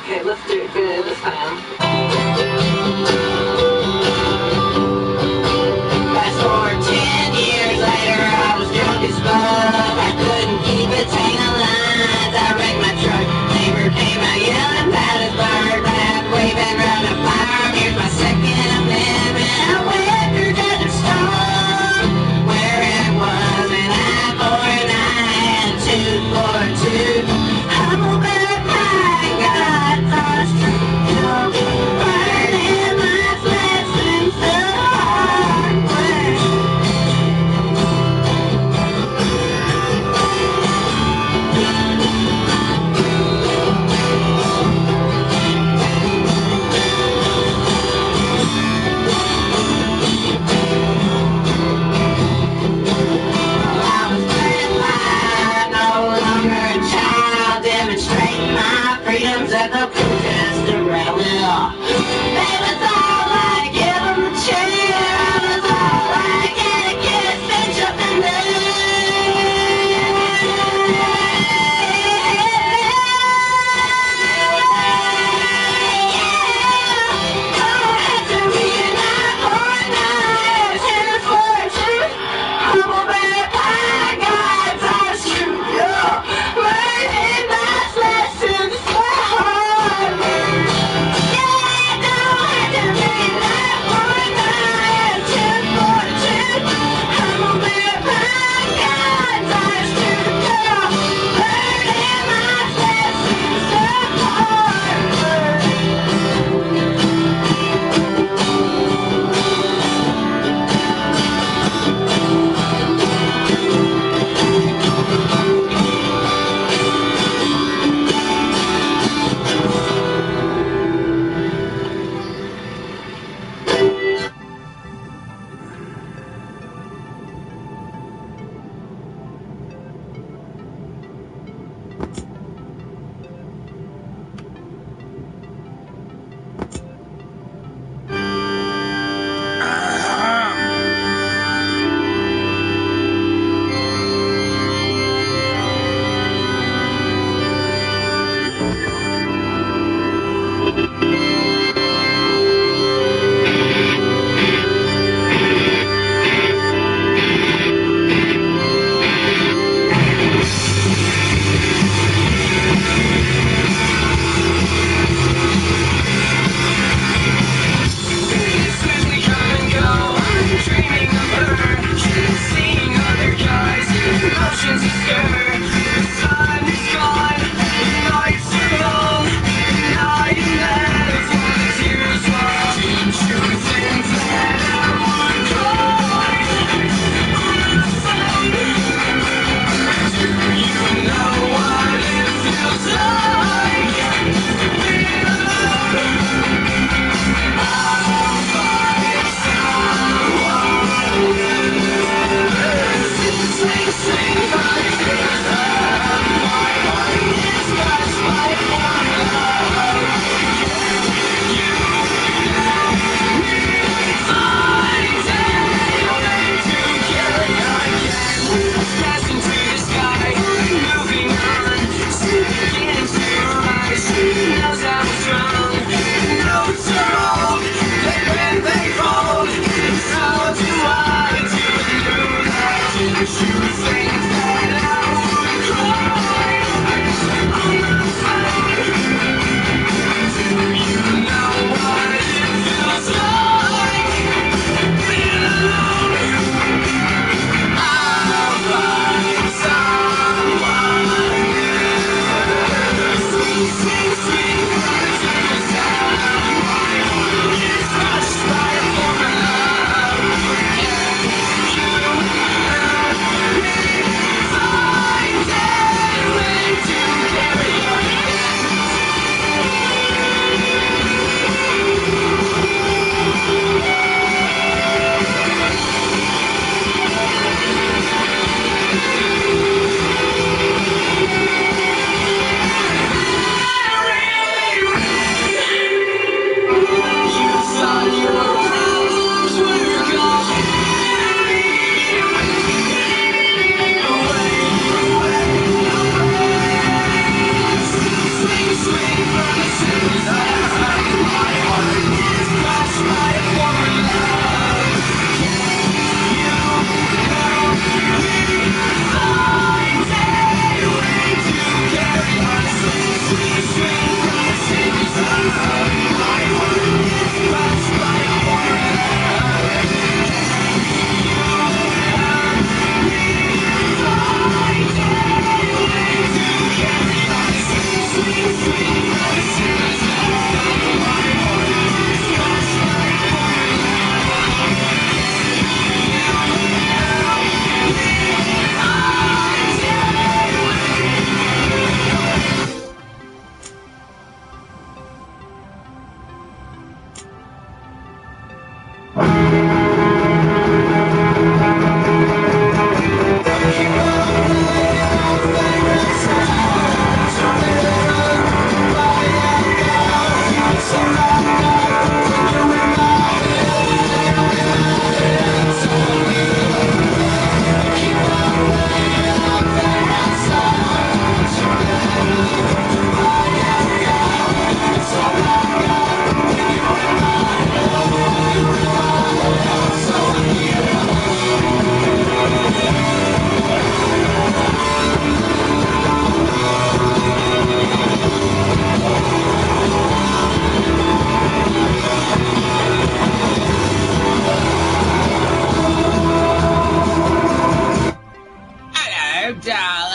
Speaker 8: Okay, let's do it good this time.
Speaker 18: Fast forward 10 years later, I was drunk as fuck. I couldn't keep between the lines. I wrecked my truck. Neighbor came out yelling about his bird back, waving around the fire. Here's my Second Amendment. I went through Desert Storm, where it was an eye for an eye and tooth for a tooth. I'm a better guy, God, touched you. Burning my flesh since the hard way. I was 35, no longer a child, demonstrating my freedoms at the protest rally. They was all like, give 'em the chair. I was all like, get a kiss, bitch up in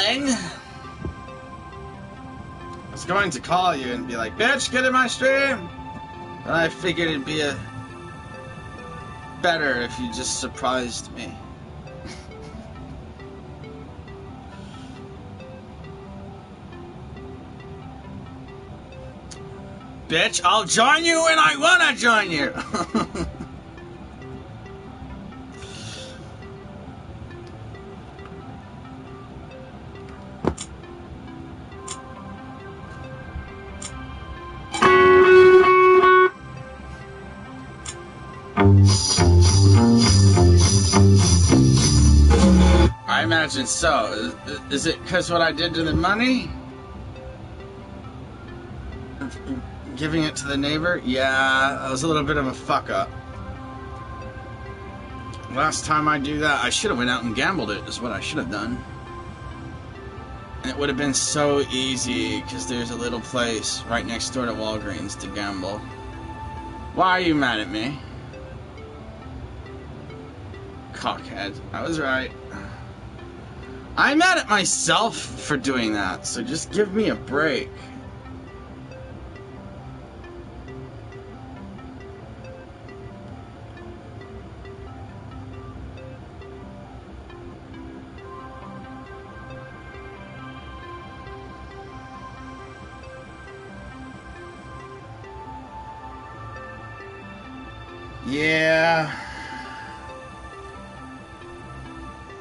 Speaker 1: darling. I was going to call you and be like, bitch, get in my stream. But I figured it'd be better if you just surprised me. Bitch, I'll join you when I wanna join you. I imagine so. Is it because what I did to the money? Giving it to the neighbor? Yeah, that was a little bit of a fuck up. Last time I do that, I should have went out and gambled it, is what I should have done. And it would have been so easy, because there's a little place right next door to Walgreens to gamble. Why are you mad at me? Cockhead. I was right. I'm mad at myself for doing that, so just give me a break. Yeah.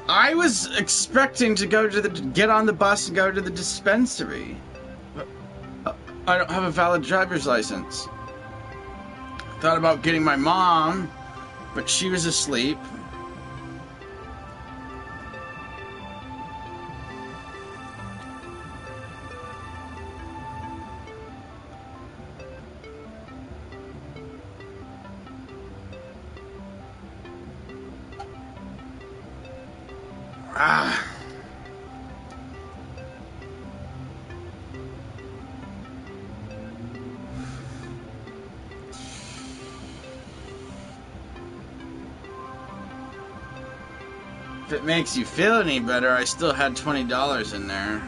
Speaker 1: I was expecting to get on the bus and go to the dispensary. I don't have a valid driver's license. Thought about getting my mom, but she was asleep. If it makes you feel any better, I still had $20 in there.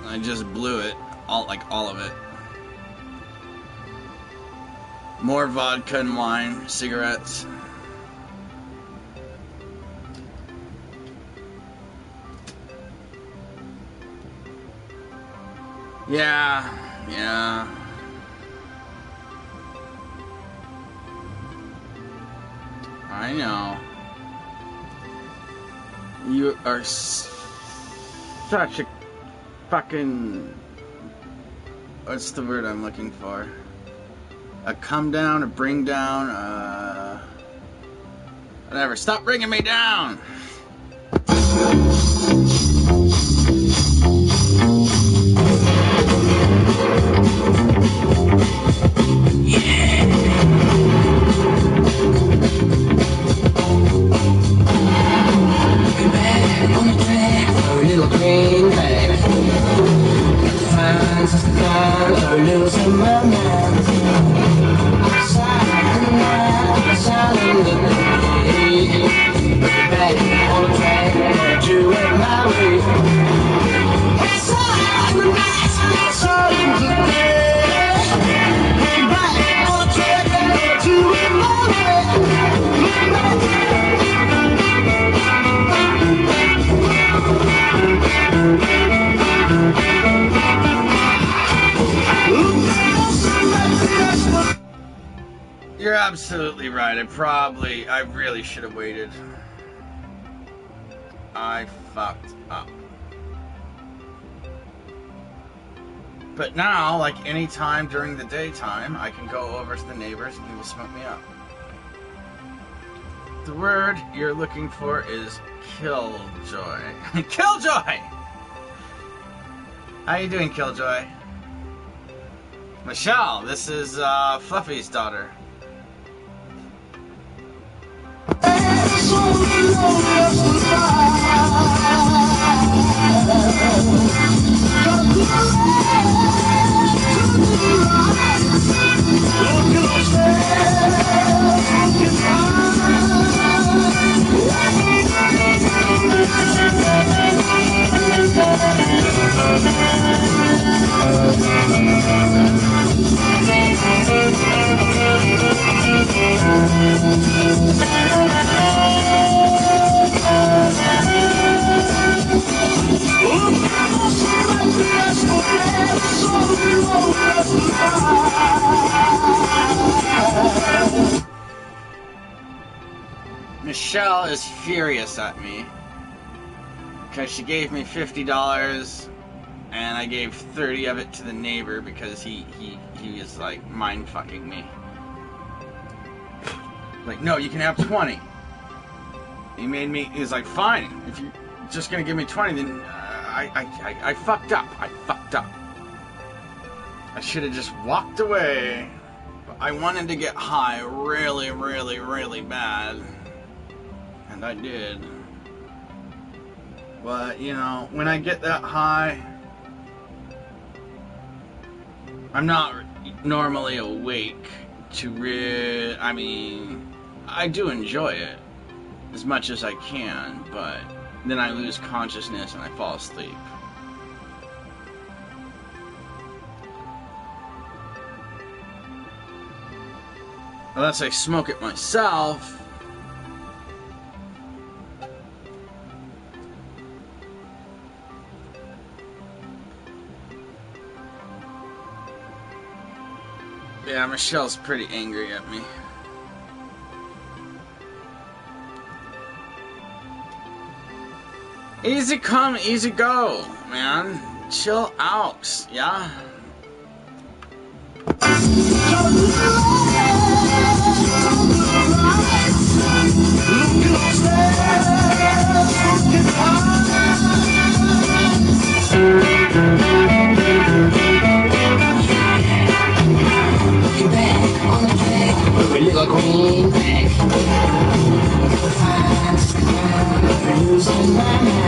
Speaker 1: I just blew it, all of it. More vodka and wine, cigarettes. Yeah. I know. You are such a fucking... What's the word I'm looking for? A come down, a bring down, whatever. Stop bringing me down!
Speaker 18: Green bag. Finds us down, losing my mind. Silent night, silent day. Back on the track, do it my way. Silent night, silent day. Back on the track, do it my way.
Speaker 1: You're absolutely right. I really should have waited. I fucked up. But now, like any time during the daytime, I can go over to the neighbors and he will smoke me up. The word you're looking for is killjoy. Killjoy! How you doing, Killjoy? Michelle, this is Fluffy's daughter. Michelle is furious at me because she gave me $50 and I gave 30 of it to the neighbor because he is like mind fucking me. Like, no, you can have 20. He was like, fine, if you're just gonna give me 20, then I fucked up. I fucked up. I should have just walked away. But I wanted to get high really, really, really bad. And I did. But, you know, when I get that high, I'm not normally awake to I mean, I do enjoy it as much as I can, but then I lose consciousness and I fall asleep. Unless I smoke it myself. Yeah, Michelle's pretty angry at me. Easy come, easy go, man. Chill out, yeah?
Speaker 18: Losing my mind.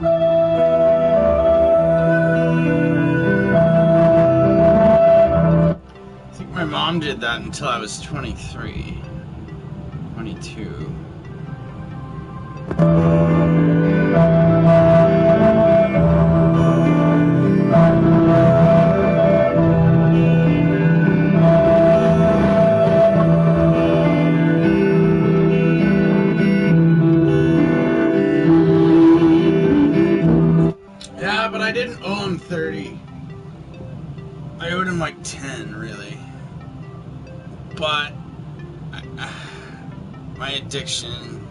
Speaker 1: I think my mom did that until I was 23, 22. Yeah, but I didn't owe him 30. I owed him like 10, really. But my addiction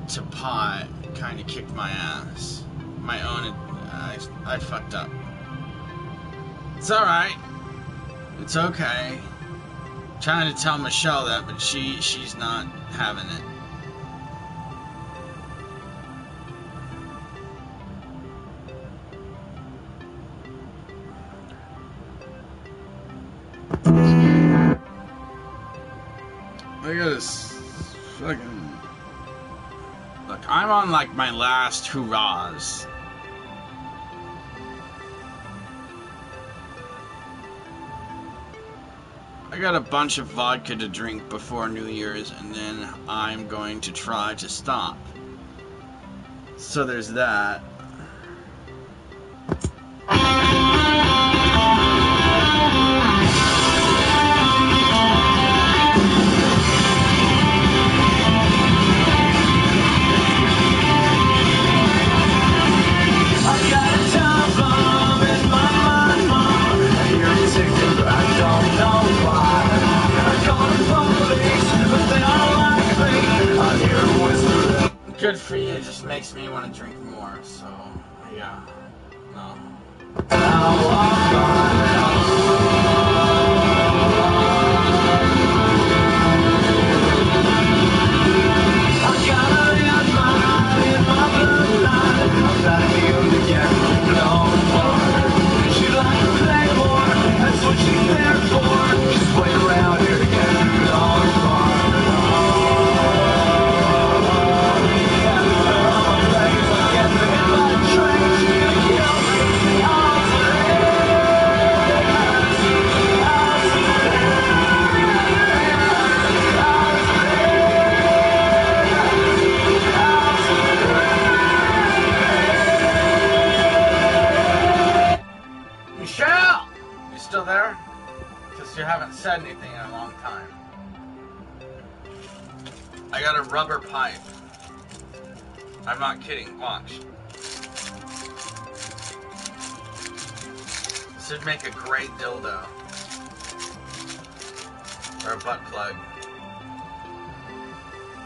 Speaker 1: to pot kind of kicked my ass. My own, I fucked up. It's alright. It's okay. I'm trying to tell Michelle that, but she's not having it. Look at this fucking... Look, I'm on like my last hurrahs. I got a bunch of vodka to drink before New Year's, and then I'm going to try to stop. So there's that. Good for you, it just makes me want to drink more, so, yeah, no. Michelle! You still there? Because you haven't said anything in a long time. I got a rubber pipe. I'm not kidding, watch. This would make a great dildo. Or a butt plug.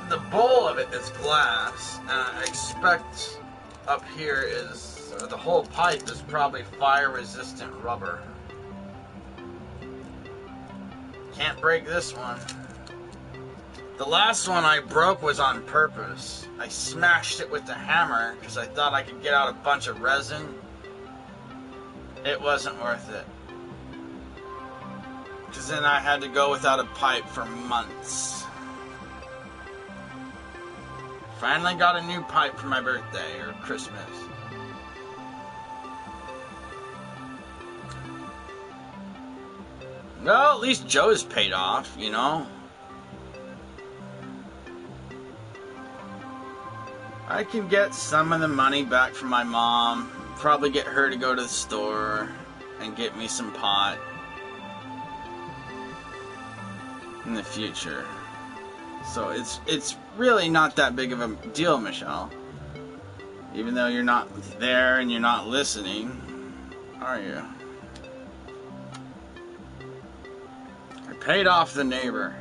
Speaker 1: The bowl of it is glass, and I expect up here is... the whole pipe is probably fire-resistant rubber. Can't break this one. The last one I broke was on purpose. I smashed it with the hammer because I thought I could get out a bunch of resin. It wasn't worth it. Because then I had to go without a pipe for months. Finally got a new pipe for my birthday or Christmas. Well, at least Joe's paid off, you know. I can get some of the money back from my mom. Probably get her to go to the store and get me some pot in the future. So it's really not that big of a deal, Michelle. Even though you're not there and you're not listening, are you? I paid off the neighbor.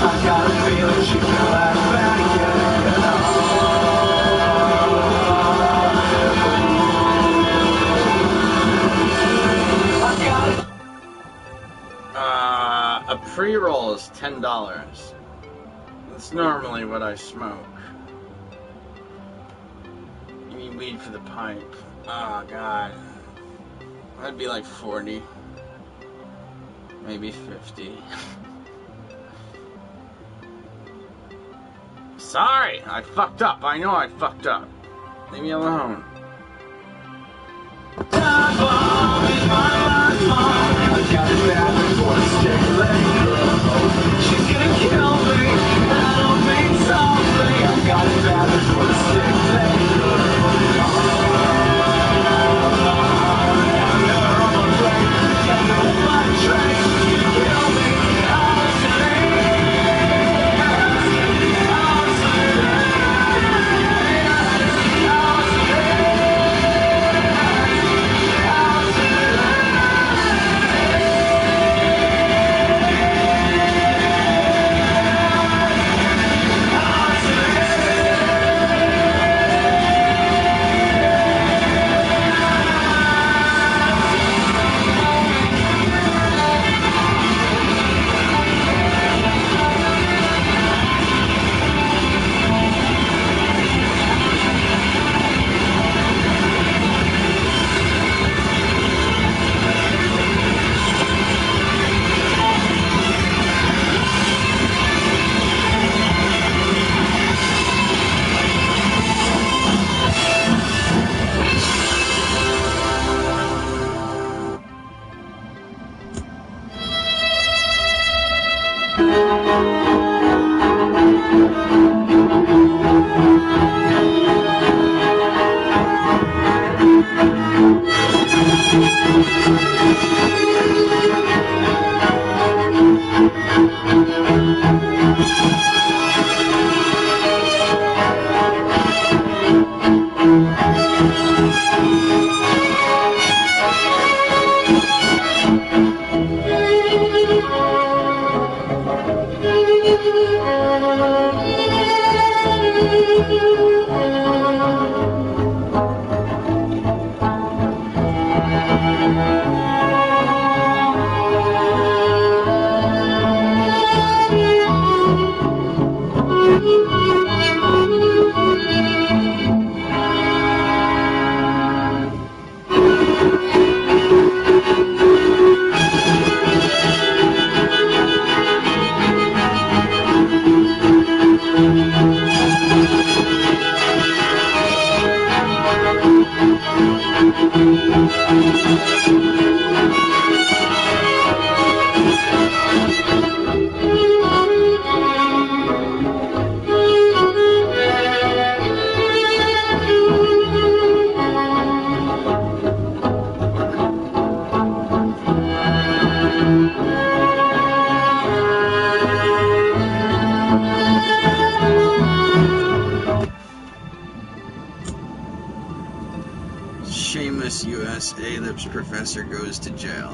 Speaker 5: I got a feeling she fell out back again.
Speaker 1: $10. That's normally what I smoke. You mean weed for the pipe? Oh god. That'd be like 40. Maybe 50. Sorry, I fucked up. I know I fucked up. Leave me alone.
Speaker 5: She's gonna kill me, and I don't mean softly. I've got a bad for the stick
Speaker 1: Shameless U.S. A-Lips professor goes to jail.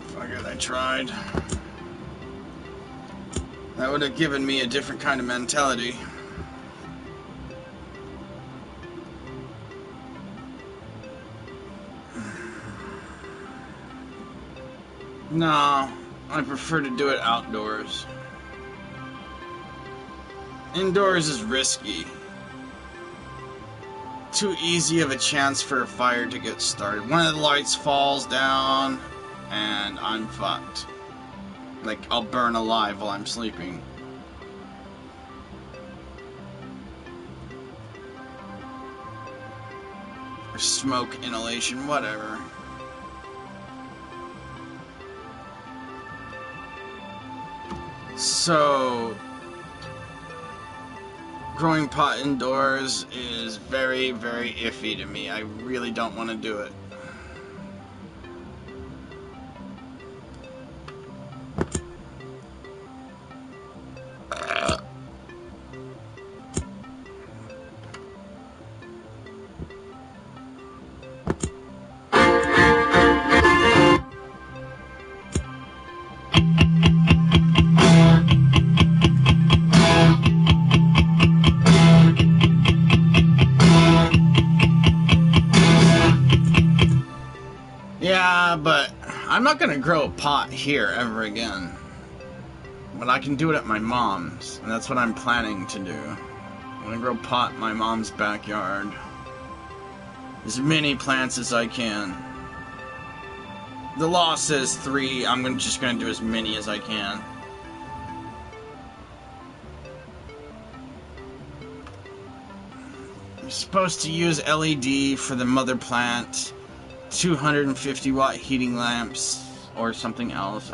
Speaker 1: Fuck it, I tried. That would have given me a different kind of mentality. No, I prefer to do it outdoors. Indoors is risky. Too easy of a chance for a fire to get started. One of the lights falls down, and I'm fucked. Like, I'll burn alive while I'm sleeping. Or smoke inhalation, whatever. So, growing pot indoors is very, very iffy to me. I really don't want to do it. I'm not gonna grow a pot here ever again. But I can do it at my mom's, and that's what I'm planning to do. I'm gonna grow a pot in my mom's backyard. As many plants as I can. The law says 3, I'm just gonna do as many as I can. I'm supposed to use LED for the mother plant, 250 watt heating lamps, or something else.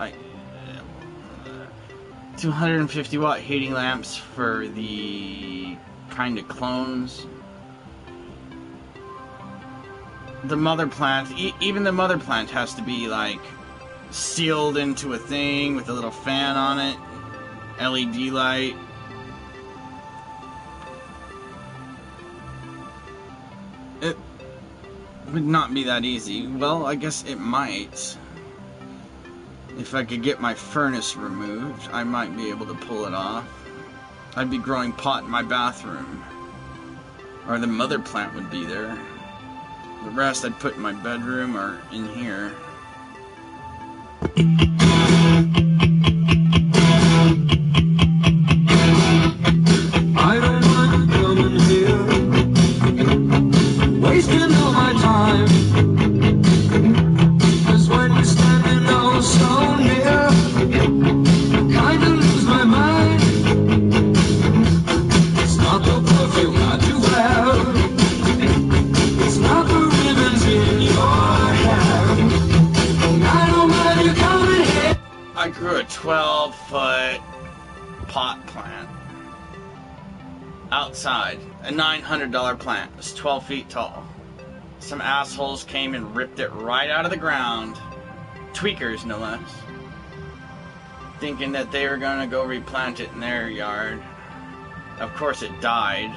Speaker 1: 250 watt heating lamps for the kind of clones. The mother plant, even the mother plant has to be like sealed into a thing with a little fan on it, LED light. It would not be that easy. Well, I guess it might. If I could get my furnace removed, I might be able to pull it off. I'd be growing pot in my bathroom. Or the mother plant would be there. The rest I'd put in my bedroom or in here.
Speaker 5: I don't mind coming here, wasting all my time. 'Cause when you're standing oh so near, I kinda lose my mind. It's not the perfume that you wear, it's not the ribbons in your hair. I don't mind you coming here.
Speaker 1: I grew a 12-foot pot plant outside, a $900 plant. It was 12 feet tall. Some assholes came and ripped it right out of the ground, tweakers no less, thinking that they were gonna go replant it in their yard. Of course it died,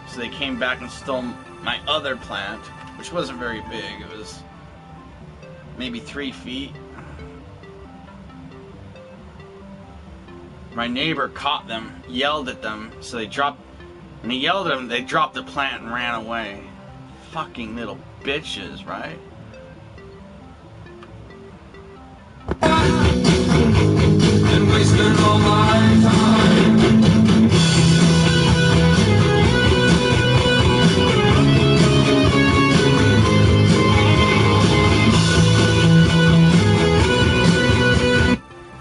Speaker 1: so they came back and stole my other plant, which wasn't very big. It was maybe 3 feet. My neighbor caught them, yelled at them, so they dropped. And he yelled at them, they dropped the plant and ran away. Fucking little bitches, right?
Speaker 5: And wasting all my time.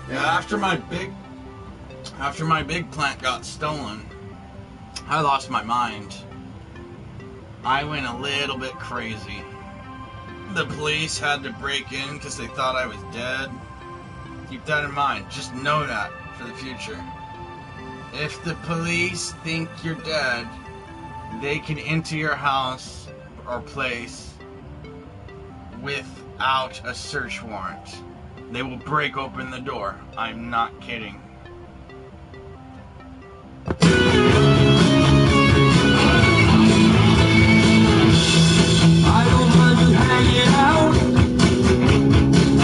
Speaker 1: Yeah, after my big plant got stolen, I lost my mind. I went a little bit crazy. The police had to break in because they thought I was dead. Keep that in mind. Just know that for the future. If the police think you're dead, they can enter your house or place without a search warrant. They will break open the door. I'm not kidding.
Speaker 5: I don't mind you hanging out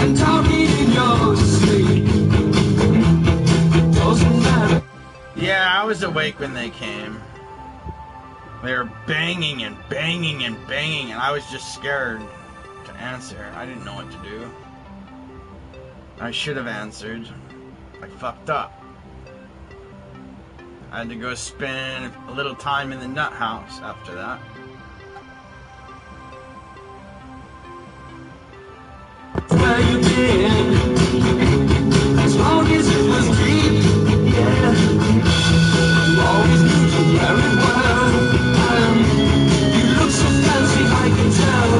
Speaker 5: and talking in your sleep. Doesn't matter.
Speaker 1: Yeah, I was awake when they came. They were banging and banging and banging, and I was just scared to answer. I didn't know what to do. I should have answered. I fucked up. I had to go spend a little time in the nut house after that.
Speaker 5: Where you been? As long as it was deep, yeah. You always knew you very well. You look so fancy, I can tell.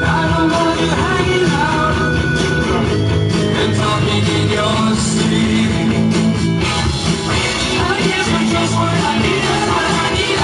Speaker 5: I don't want you hanging out and talking in your sleep. I guess we're just what I need, that's what I need.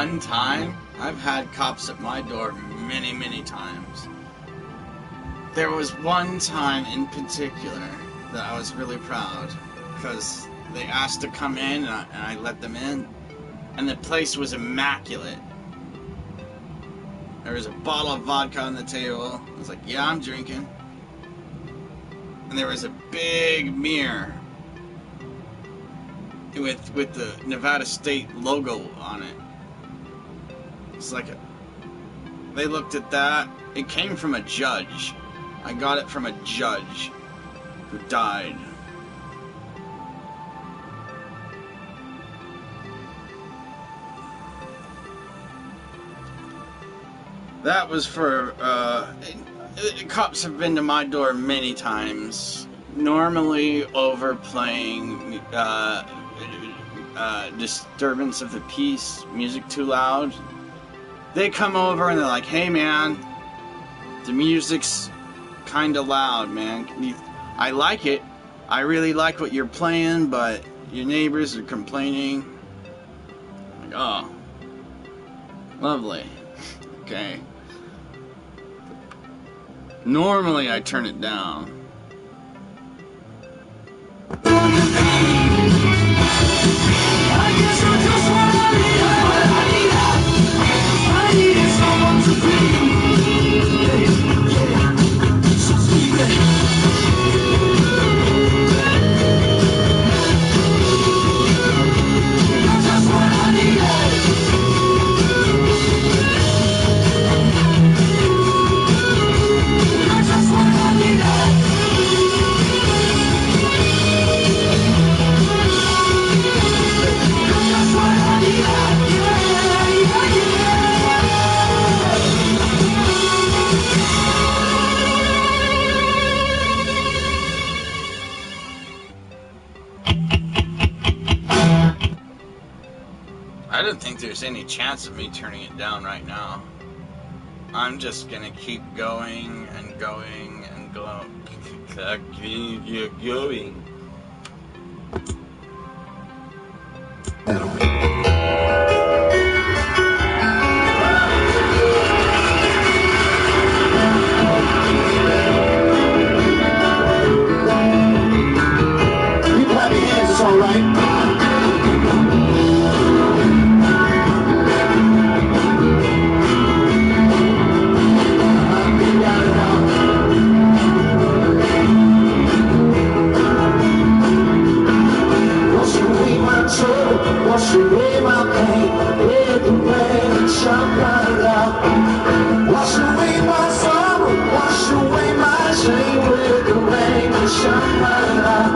Speaker 1: one time. I've had cops at my door many, many times. There was one time in particular that I was really proud because they asked to come in and I let them in, and the place was immaculate. There was a bottle of vodka on the table. I was like, yeah, I'm drinking. And there was a big mirror with the Nevada State logo on it. It's like they looked at that. It came from a judge. I got it from a judge who died. That was for, cops have been to my door many times. Normally overplaying, disturbance of the peace, music too loud. They come over and they're like, hey man, the music's kinda loud, man. I like it. I really like what you're playing, but your neighbors are complaining. I'm like, oh, lovely. Okay. Normally I turn it down. I don't think there's any chance of me turning it down right now. I'm just gonna keep going and going and going.
Speaker 5: You clap your hands, it's alright. Wash away my pain, let the rain shine right out. Wash away my sorrow, wash away my shame, let the rain shine right out.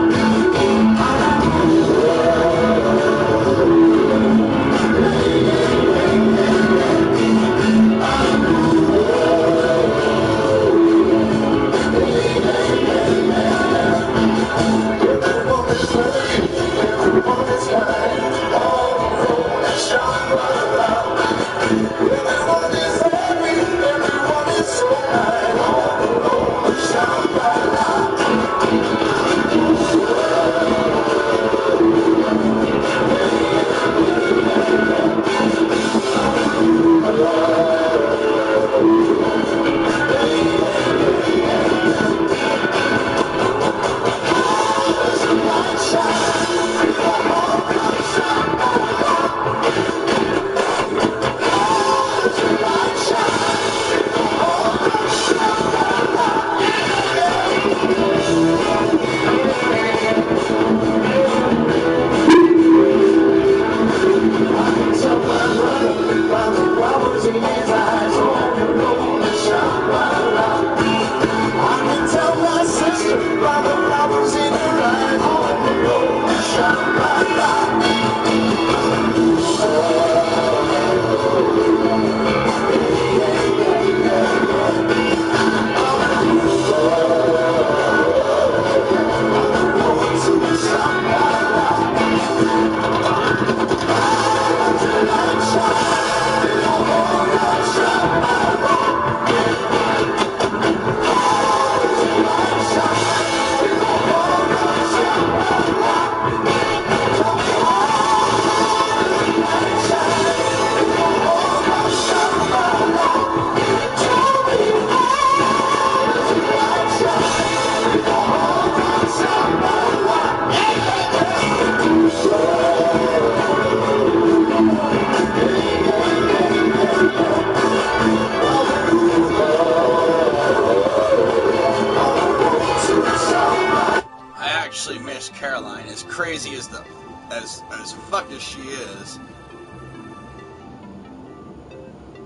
Speaker 1: as she is,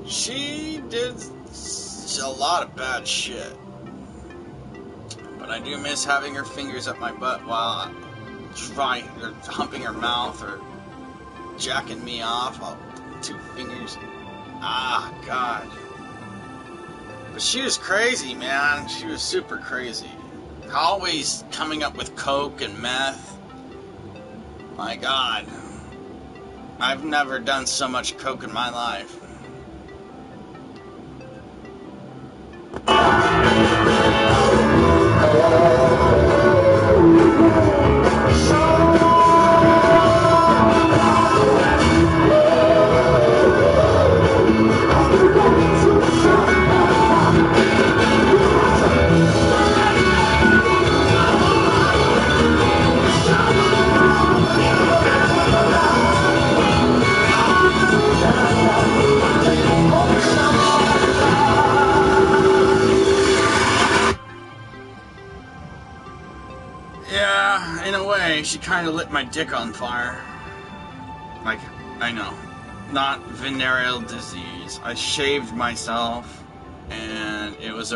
Speaker 1: she did a lot of bad shit. But I do miss having her fingers up my butt while or humping her mouth or jacking me off. While 2 fingers. Ah, God. But she was crazy, man. She was super crazy. Always coming up with coke and meth. My God. I've never done so much coke in my life. Yeah, in a way, she kind of lit my dick on fire. Like, I know, not venereal disease. I shaved myself, and it was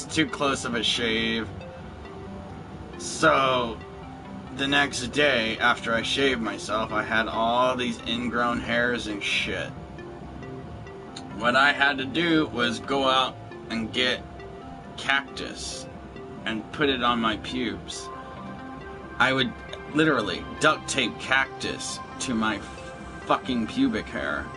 Speaker 1: too close of a shave. So, the next day, after I shaved myself, I had all these ingrown hairs and shit. What I had to do was go out and get cactus and put it on my pubes. I would literally duct tape cactus to my fucking pubic hair.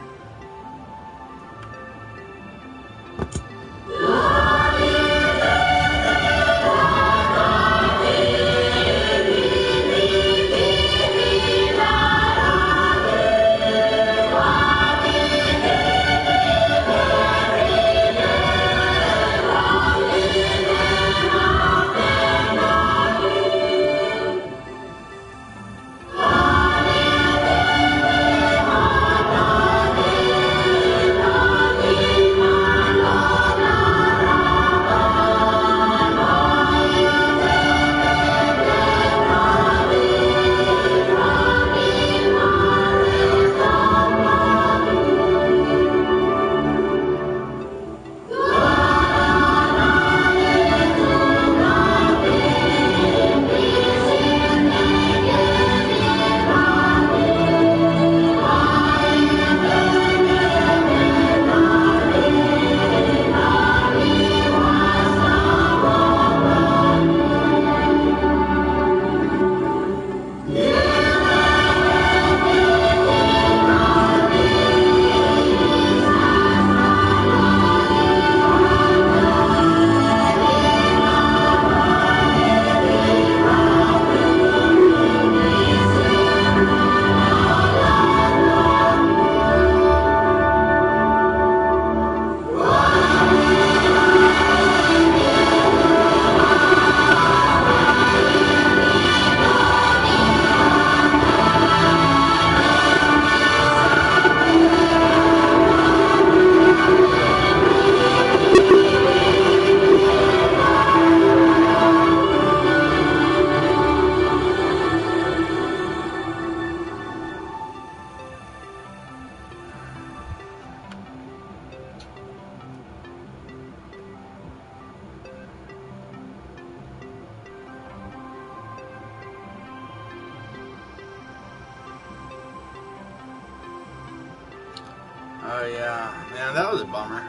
Speaker 1: Oh yeah, man, that was a bummer.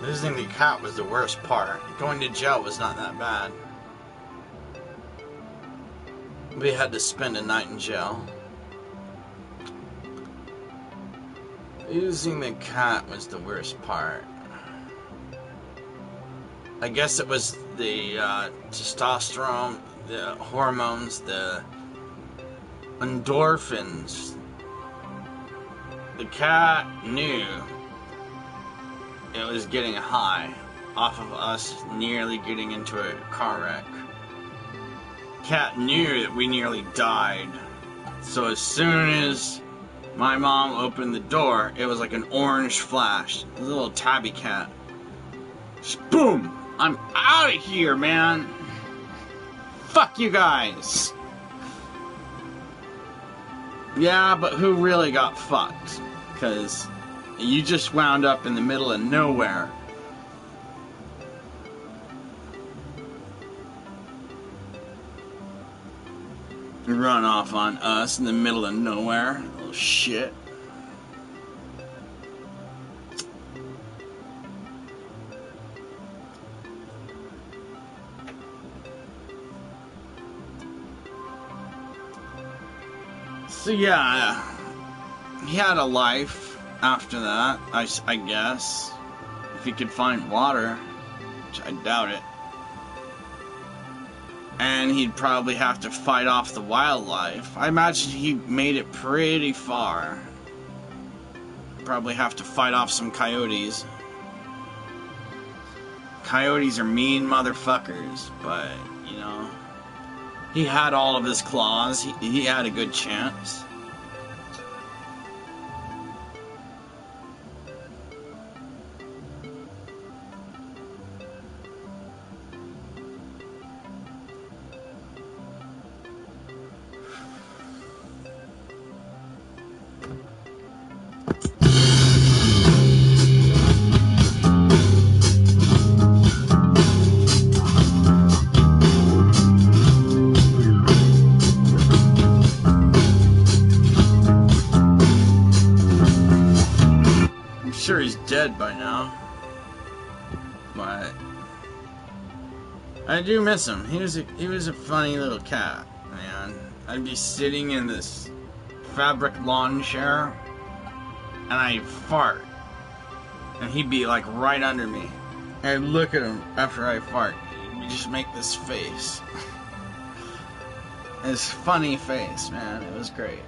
Speaker 1: Losing the cat was the worst part. Going to jail was not that bad. We had to spend a night in jail. Losing the cat was the worst part. I guess it was the testosterone, the hormones, the endorphins. The cat knew it was getting high off of us nearly getting into a car wreck. Cat knew that we nearly died. So as soon as my mom opened the door, it was like an orange flash. A little tabby cat. Just boom! I'm out of here, man! Fuck you guys! Yeah, but who really got fucked? Because you just wound up in the middle of nowhere. Run off on us in the middle of nowhere. Little shit. So yeah, he had a life after that, I guess. If he could find water, which I doubt it. And he'd probably have to fight off the wildlife. I imagine he made it pretty far. Probably have to fight off some coyotes. Coyotes are mean motherfuckers, but, you know, he had all of his claws. He had a good chance. Sure he's dead by now, but I do miss him. He was a funny little cat, man. I'd be sitting in this fabric lawn chair and I'd fart and he'd be like right under me. I'd look at him after I fart. He'd just make this face. This funny face, man. It was great.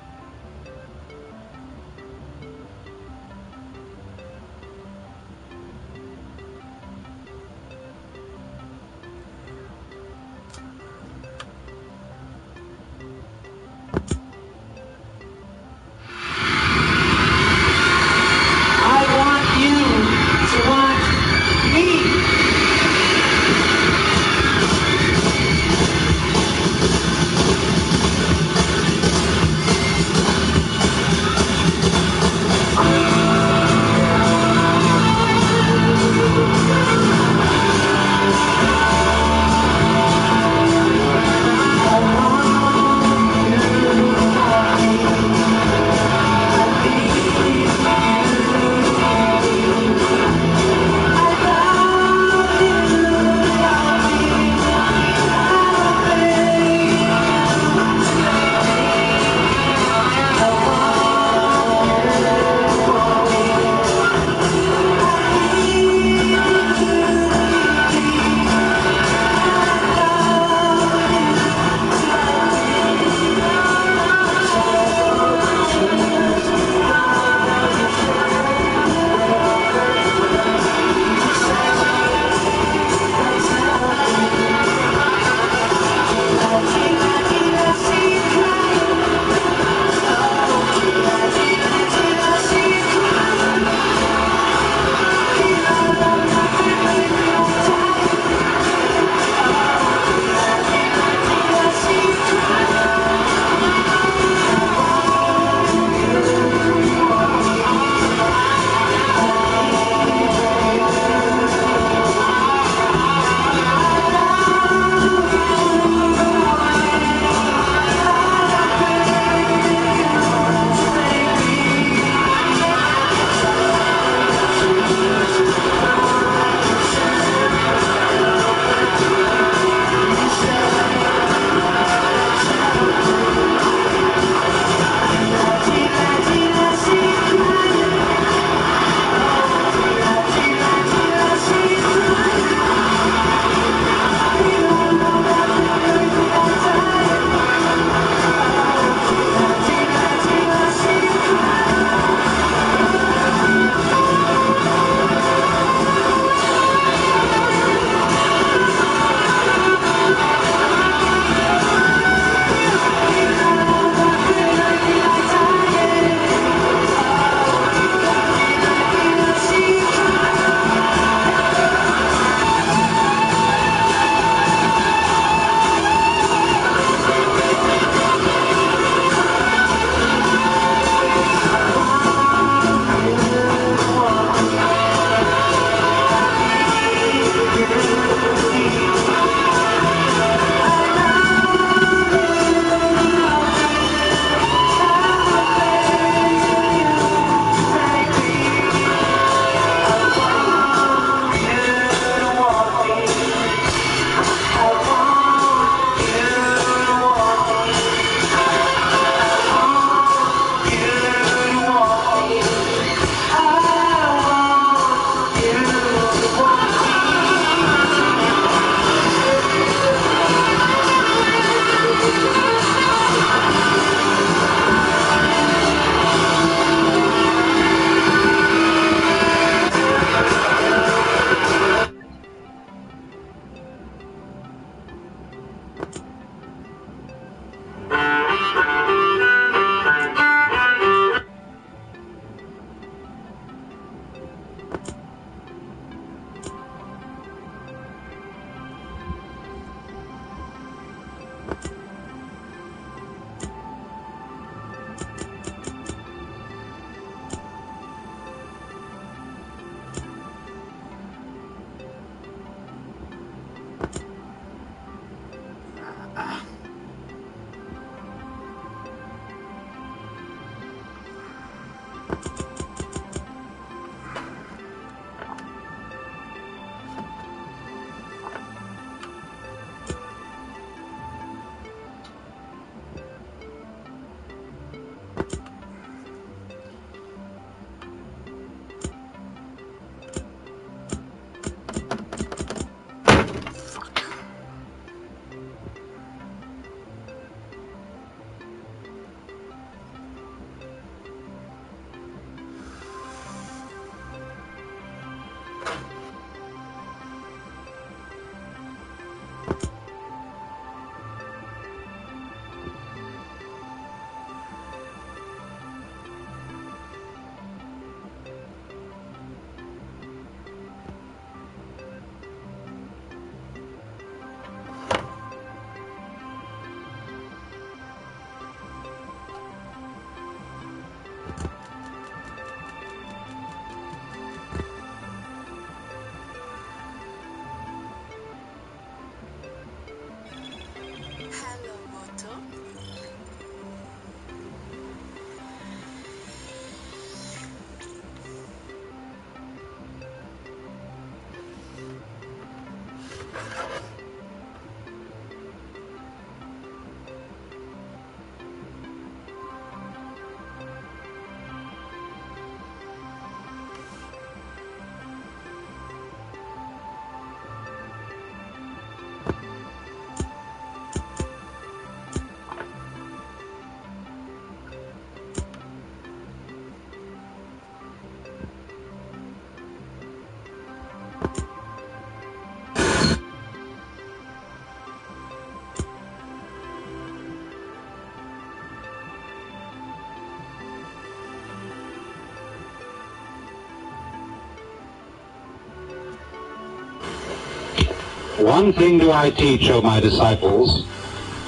Speaker 19: One thing do I teach, O my disciples,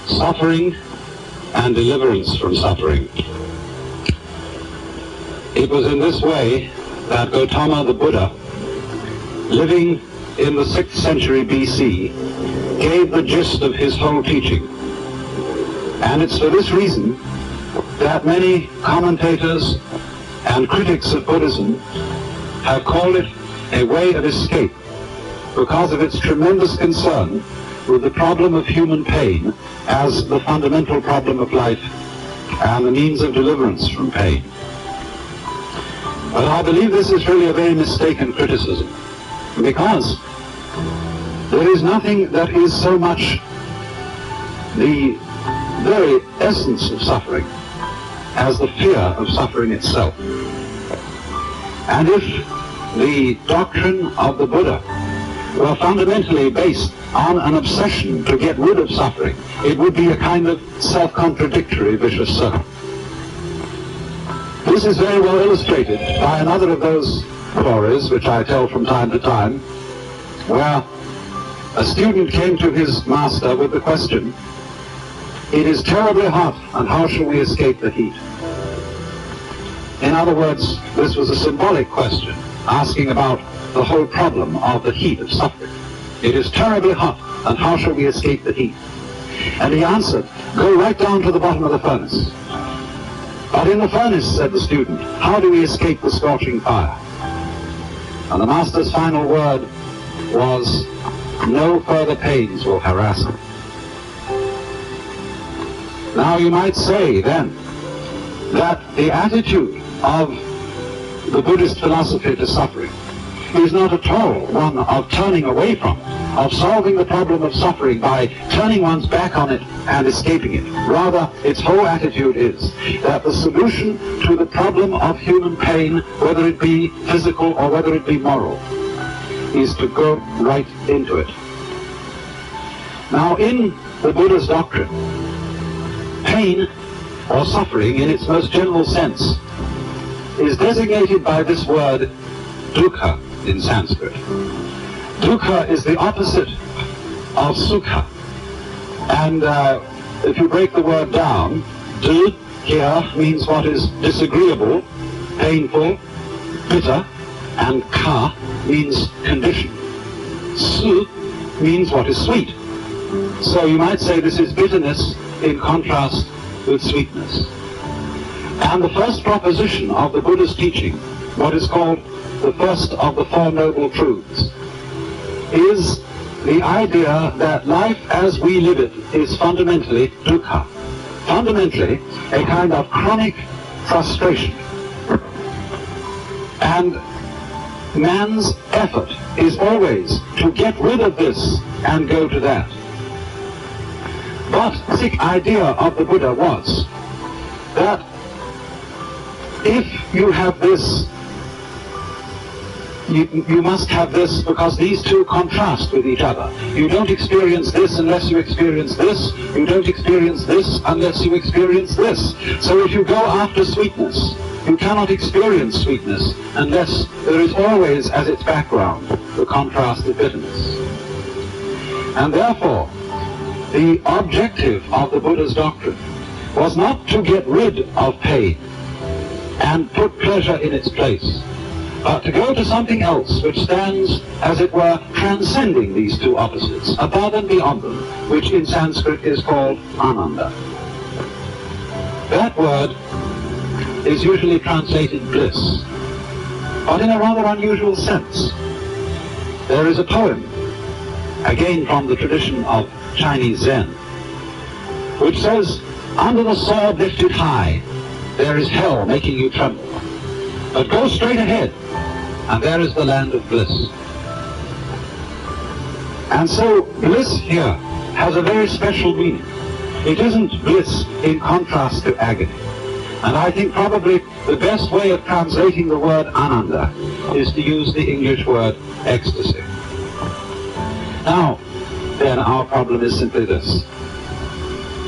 Speaker 19: suffering and deliverance from suffering. It was in this way that Gautama the Buddha, living in the 6th century BC, gave the gist of his whole teaching. And it's for this reason that many commentators and critics of Buddhism have called it a way of escape, because of its tremendous concern with the problem of human pain as the fundamental problem of life and the means of deliverance from pain. But I believe this is really a very mistaken criticism, because there is nothing that is so much the very essence of suffering as the fear of suffering itself. And if the doctrine of the Buddha were fundamentally based on an obsession to get rid of suffering, it would be a kind of self-contradictory vicious circle. This is very well illustrated by another of those stories which I tell from time to time, where a student came to his master with the question, "It is terribly hot, and how shall we escape the heat?" In other words, this was a symbolic question, asking about the whole problem of the heat of suffering. It is terribly hot, and how shall we escape the heat? And he answered, "Go right down to the bottom of the furnace." "But in the furnace," said the student, "how do we escape the scorching fire?" And the master's final word was, "No further pains will harass him." Now you might say then that the attitude of the Buddhist philosophy to suffering is not at all one of turning away from it, of solving the problem of suffering by turning one's back on it and escaping it. Rather, its whole attitude is that the solution to the problem of human pain, whether it be physical or whether it be moral, is to go right into it. Now, in the Buddha's doctrine, pain or suffering in its most general sense is designated by this word dukkha in Sanskrit. Dukkha is the opposite of sukha. And if you break the word down, du here means what is disagreeable, painful, bitter, and ka means condition. Su means what is sweet. So you might say this is bitterness in contrast with sweetness. And the first proposition of the Buddha's teaching, what is called the first of the Four Noble Truths, is the idea that life as we live it is fundamentally dukkha, fundamentally a kind of chronic frustration. And man's effort is always to get rid of this and go to that. But the basic idea of the Buddha was that if you have this you must have this because these two contrast with each other. You don't experience this unless you experience this. You don't experience this unless you experience this. So if you go after sweetness, you cannot experience sweetness unless there is always as its background the contrast of bitterness. And therefore, the objective of the Buddha's doctrine was not to get rid of pain and put pleasure in its place, but to go to something else which stands, as it were, transcending these two opposites, above and beyond them, which in Sanskrit is called ananda. That word is usually translated bliss, but in a rather unusual sense. There is a poem, again from the tradition of Chinese Zen, which says, "Under the sword lifted high, there is hell making you tremble. But go straight ahead, and there is the land of bliss." And so bliss here has a very special meaning. It isn't bliss in contrast to agony. And I think probably the best way of translating the word ananda is to use the English word ecstasy. Now, then our problem is simply this.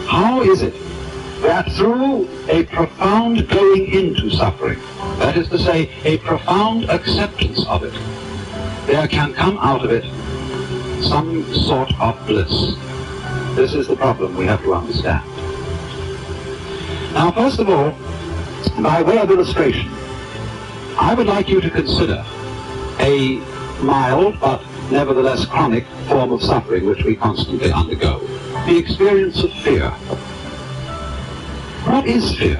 Speaker 19: How is it that through a profound going into suffering, that is to say, a profound acceptance of it, there can come out of it some sort of bliss? This is the problem we have to understand. Now, first of all, by way of illustration, I would like you to consider a mild but nevertheless chronic form of suffering which we constantly undergo, the experience of fear. What is fear?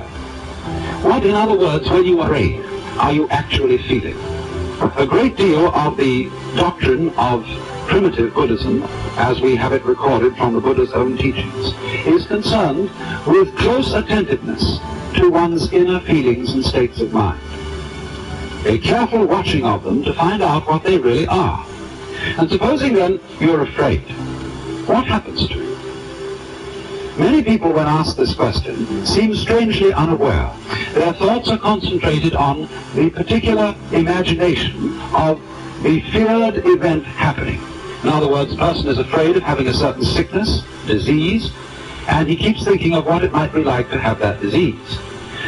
Speaker 19: What, in other words, when you are afraid, are you actually feeling? A great deal of the doctrine of primitive Buddhism, as we have it recorded from the Buddha's own teachings, is concerned with close attentiveness to one's inner feelings and states of mind. A careful watching of them to find out what they really are. And supposing then you're afraid, what happens to you? Many people, when asked this question, seem strangely unaware. Their thoughts are concentrated on the particular imagination of the feared event happening. In other words, the person is afraid of having a certain sickness, disease, and he keeps thinking of what it might be like to have that disease.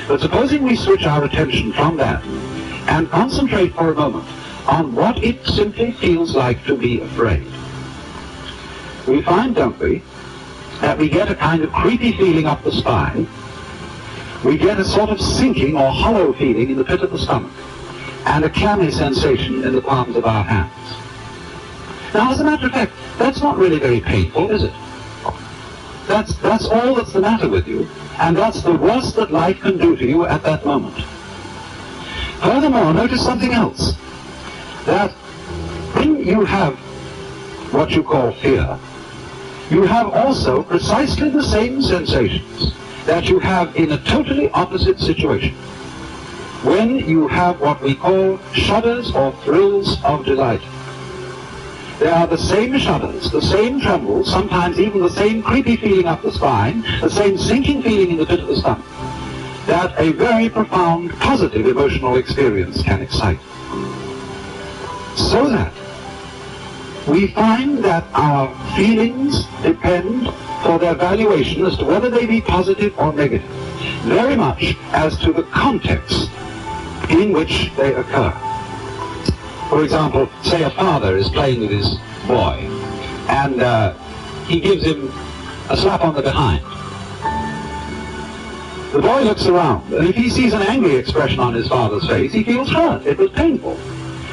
Speaker 19: But supposing we switch our attention from that and concentrate for a moment on what it simply feels like to be afraid, we find, don't we, that we get a kind of creepy feeling up the spine, we get a sort of sinking or hollow feeling in the pit of the stomach, and a clammy sensation in the palms of our hands. Now, as a matter of fact, that's not really very painful, is it? That's all that's the matter with you, and that's the worst that life can do to you at that moment. Furthermore, notice something else, that when you have what you call fear, you have also precisely the same sensations that you have in a totally opposite situation. When you have what we call shudders or thrills of delight. They are the same shudders, the same trembles, sometimes even the same creepy feeling up the spine, the same sinking feeling in the pit of the stomach, that a very profound positive emotional experience can excite. So that we find that our feelings depend for their valuation as to whether they be positive or negative, very much as to the context in which they occur. For example, say a father is playing with his boy, and he gives him a slap on the behind. The boy looks around, and if he sees an angry expression on his father's face, he feels hurt. It was painful.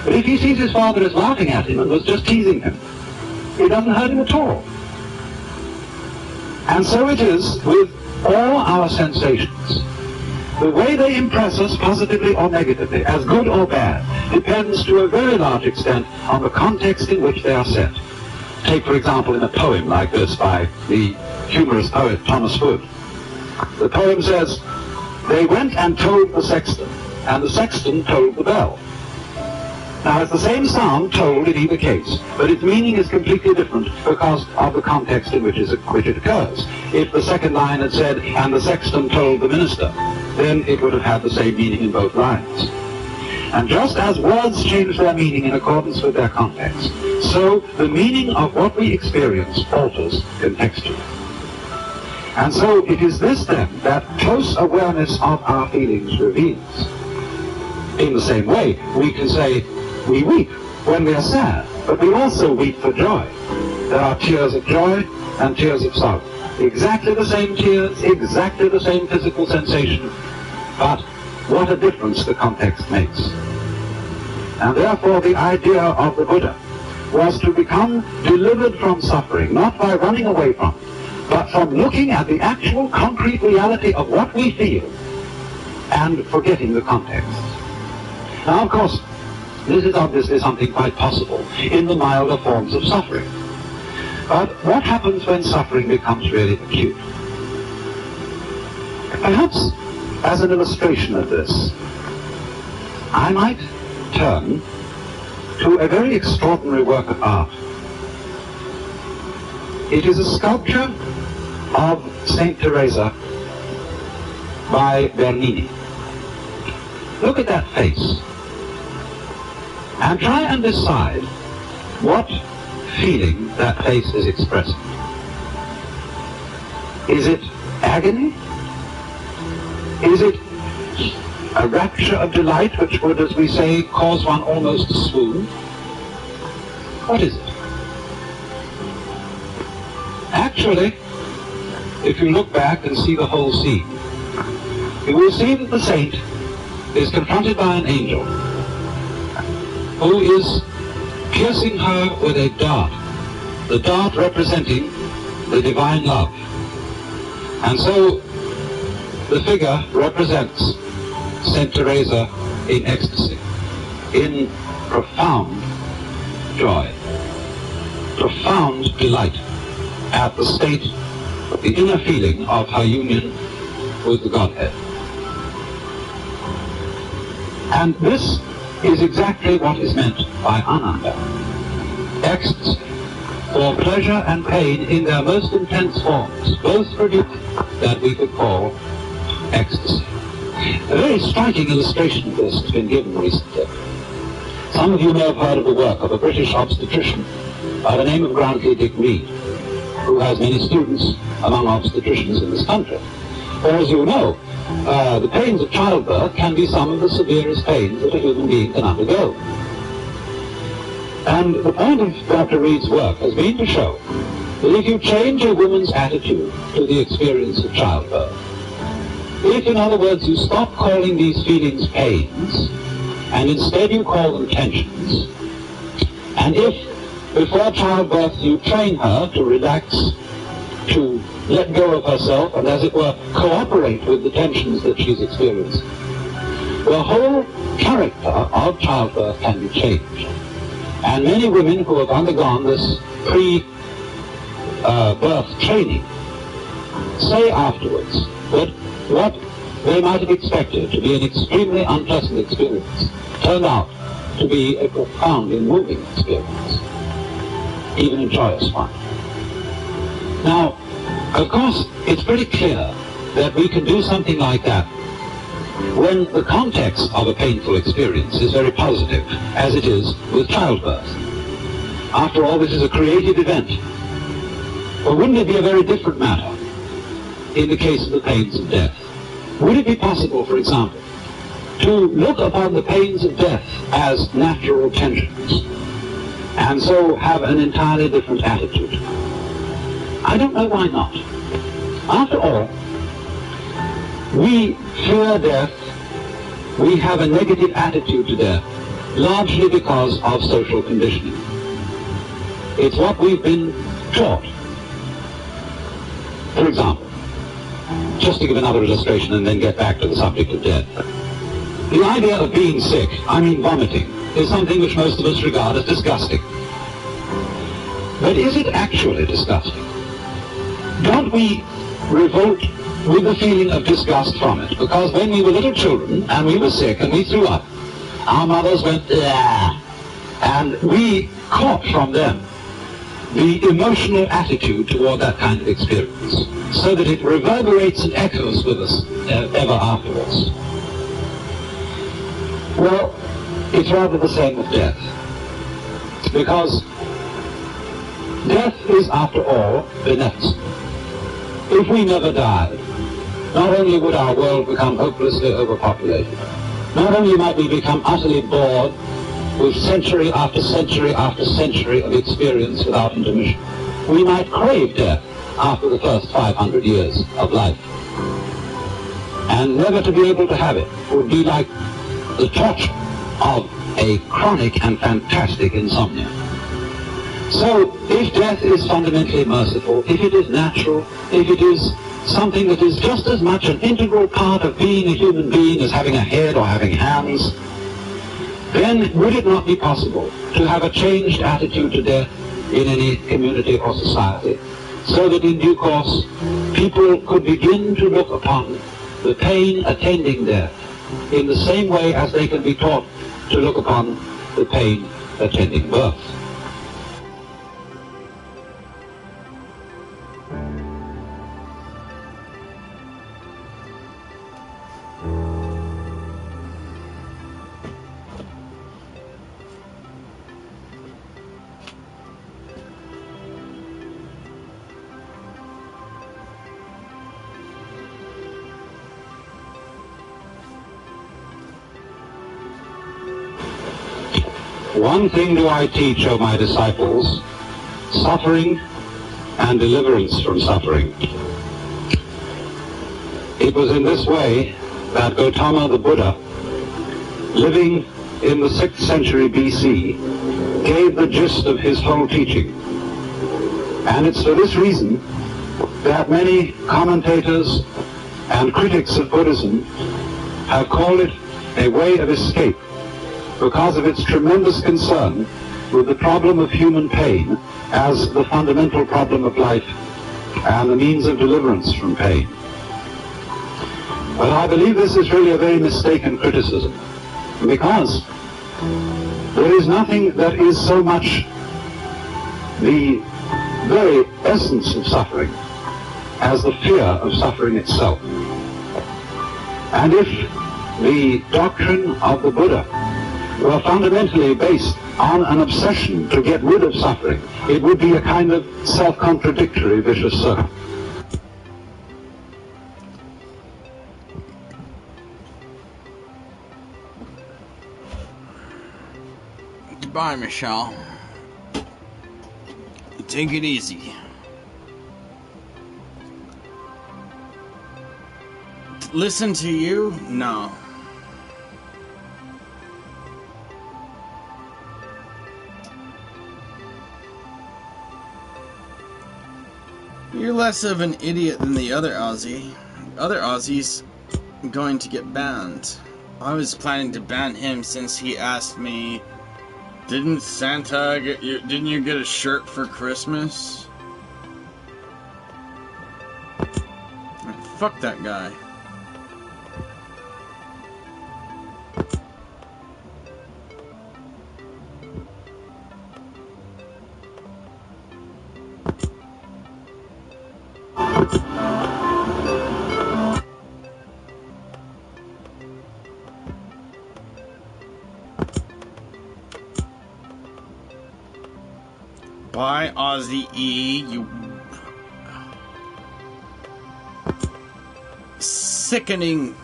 Speaker 19: But if he sees his father is laughing at him and was just teasing him, it doesn't hurt him at all. And so it is with all our sensations. The way they impress us positively or negatively, as good or bad, depends to a very large extent on the context in which they are set. Take, for example, in a poem like this by the humorous poet Thomas Hood. The poem says, "They went and told the sexton, and the sexton told the bell." Now, it's the same sound told in either case, but its meaning is completely different because of the context in which it occurs. If the second line had said, "and the sexton told the minister," then it would have had the same meaning in both lines. And just as words change their meaning in accordance with their context, so the meaning of what we experience alters contextually. And so it is this then that close awareness of our feelings reveals. In the same way, we can say we weep when we are sad, but we also weep for joy. There are tears of joy and tears of sorrow. Exactly the same tears, exactly the same physical sensation, but what a difference the context makes. And therefore the idea of the Buddha was to become delivered from suffering, not by running away from it, but from looking at the actual concrete reality of what we feel and forgetting the context. Now, of course, this is obviously something quite possible in the milder forms of suffering. But what happens when suffering becomes really acute? Perhaps as an illustration of this, I might turn to a very extraordinary work of art. It is a sculpture of Saint Teresa by Bernini. Look at that face and try and decide what feeling that face is expressing. Is it agony? Is it a rapture of delight which would, as we say, cause one almost to swoon? What is it? Actually, if you look back and see the whole scene, you will see that the saint is confronted by an angel who is piercing her with a dart, the dart representing the divine love. And so the figure represents Saint Teresa in ecstasy, in profound joy, profound delight at the state, the inner feeling of her union with the Godhead. And this is exactly what is meant by Ananda. Ecstasy, or pleasure and pain in their most intense forms, both produce that we could call ecstasy. A very striking illustration of this has been given recently. Some of you may have heard of the work of a British obstetrician by the name of Grantley Dick Reed, who has many students among obstetricians in this country. For as you know, the pains of childbirth can be some of the severest pains that a human being can undergo. And the point of Dr. Reed's work has been to show that if you change a woman's attitude to the experience of childbirth, if, in other words, you stop calling these feelings pains, and instead you call them tensions, and if, before childbirth, you train her to relax, to let go of herself, and, as it were, cooperate with the tensions that she's experiencing, the whole character of childbirth can be changed. And many women who have undergone this pre-birth training say afterwards that what they might have expected to be an extremely unpleasant experience turned out to be a profoundly moving experience, even a joyous one. Now, of course, it's pretty clear that we can do something like that when the context of a painful experience is very positive, as it is with childbirth. After all, this is a creative event. Or wouldn't it be a very different matter in the case of the pains of death? Would it be possible, for example, to look upon the pains of death as natural tensions, and so have an entirely different attitude? I don't know why not. After all, we fear death, we have a negative attitude to death, largely because of social conditioning. It's what we've been taught. For example, just to give another illustration and then get back to the subject of death. The idea of being sick, I mean vomiting, is something which most of us regard as disgusting. But is it actually disgusting? Don't we revolt with the feeling of disgust from it? Because when we were little children and we were sick and we threw up, our mothers went, "Ah," and we caught from them the emotional attitude toward that kind of experience, so that it reverberates and echoes with us ever afterwards. Well, It's rather the same with death. Because death is, after all, beneficent. If we never died, not only would our world become hopelessly overpopulated, not only might we become utterly bored with century after century after century of experience without intermission, we might crave death after the first 500 years of life. And never to be able to have it would be like the torture of a chronic and fantastic insomnia. So, if death is fundamentally merciful, if it is natural, if it is something that is just as much an integral part of being a human being as having a head or having hands, then would it not be possible to have a changed attitude to death in any community or society, so that in due course people could begin to look upon the pain attending death in the same way as they can be taught to look upon the pain attending birth? One thing do I teach of my disciples, suffering and deliverance from suffering. It was in this way that Gautama the Buddha, living in the 6th century BC, gave the gist of his whole teaching. And it's for this reason that many commentators and critics of Buddhism have called it a way of escape, because of its tremendous concern with the problem of human pain as the fundamental problem of life and the means of deliverance from pain. But I believe this is really a very mistaken criticism, because there is nothing that is so much the very essence of suffering as the fear of suffering itself. And if the doctrine of the Buddha were fundamentally based on an obsession to get rid of suffering, it would be a kind of self-contradictory vicious circle.
Speaker 1: Goodbye, Michelle. Take it easy. Listen to you? No. You're less of an idiot than the other Aussie. Other Aussies going to get banned. I was planning to ban him since he asked me, didn't Santa get you, didn't you get a shirt for Christmas? Fuck that guy. Bye, Aussie E, you sickeningly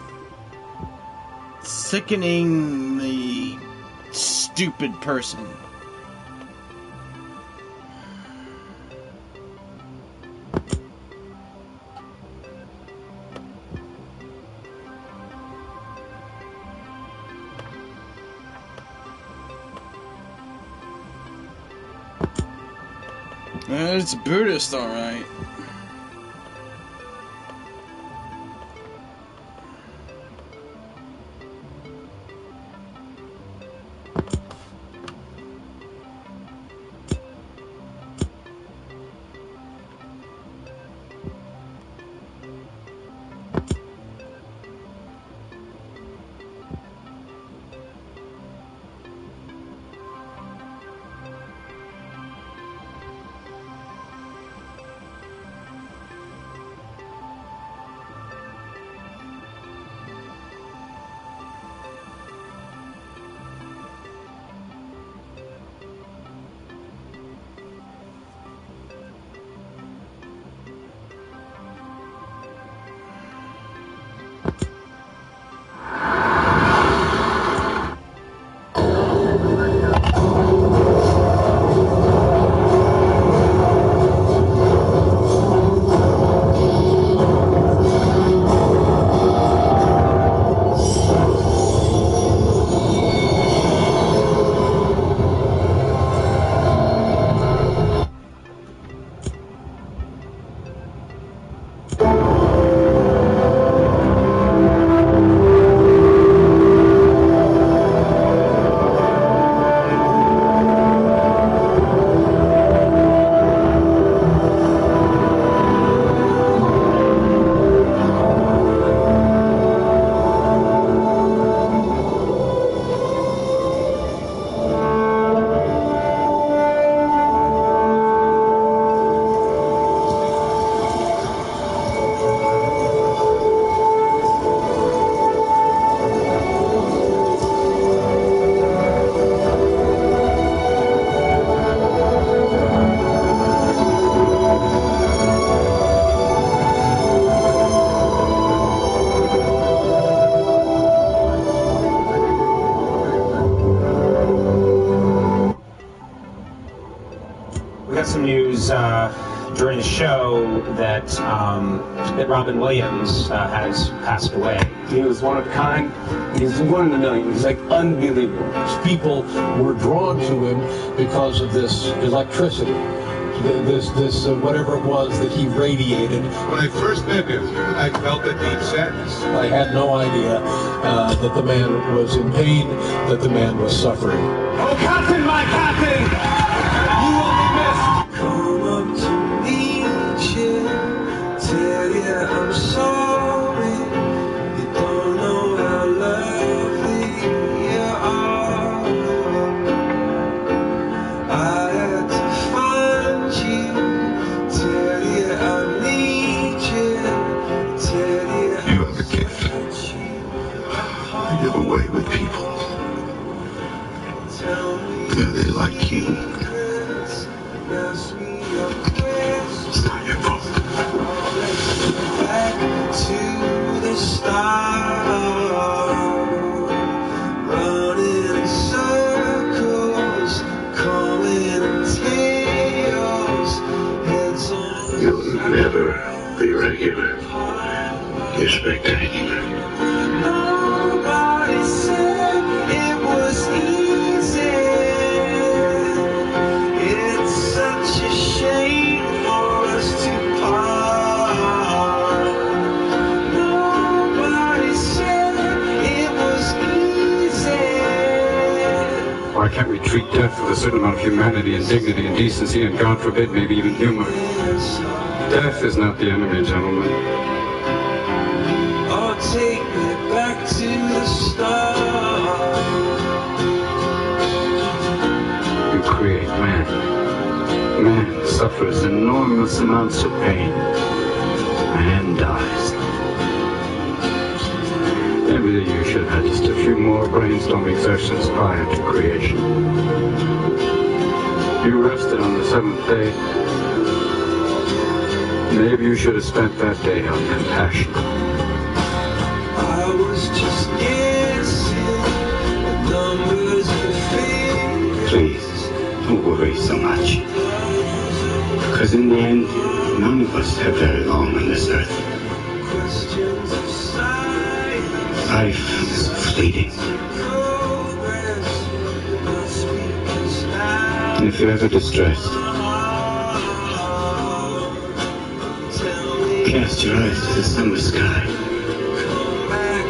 Speaker 1: stupid person. It's Buddhist, alright.
Speaker 20: news during the show that Robin Williams has passed away.
Speaker 21: He was one of a kind. He's one in a million. He's like unbelievable.
Speaker 22: People were drawn to him because of this electricity. This whatever it was that he radiated.
Speaker 23: When I first met him, I felt a deep sadness.
Speaker 22: I had no idea that the man was in pain, that the man was suffering.
Speaker 5: Oh, Captain, my Captain! You will be missed!
Speaker 16: Come up to meet you, tell you I'm sorry. You don't know how lovely you are. I had to find you, tell you I need you, tell you
Speaker 23: You have a gift. You have a way with people. They like you. It's not your fault.
Speaker 16: Back to the start, running in circles, calling tales, heads on.
Speaker 23: You'll never be regular. You're spectacular.
Speaker 16: Nobody said it was easy. It's such a shame for us to part. Nobody said it was easy.
Speaker 19: Why can't we treat death with a certain amount of humanity and dignity and decency and, God forbid, maybe even humor? Death is not the enemy, gentlemen.
Speaker 16: Oh, take me back to the start.
Speaker 19: You create man. Man suffers enormous amounts of pain. Man dies. Maybe you should have just a few more brainstorming sessions prior to creation. You rested on the seventh day. Maybe you should have spent that day on compassion.
Speaker 16: I was just guessing the numbers and figures.
Speaker 19: Please, don't worry so much. Because in the end, none of us have very long on this earth.
Speaker 16: Questions of science.
Speaker 19: Life is fleeting. And if you're ever distressed, cast your eyes to the summer sky.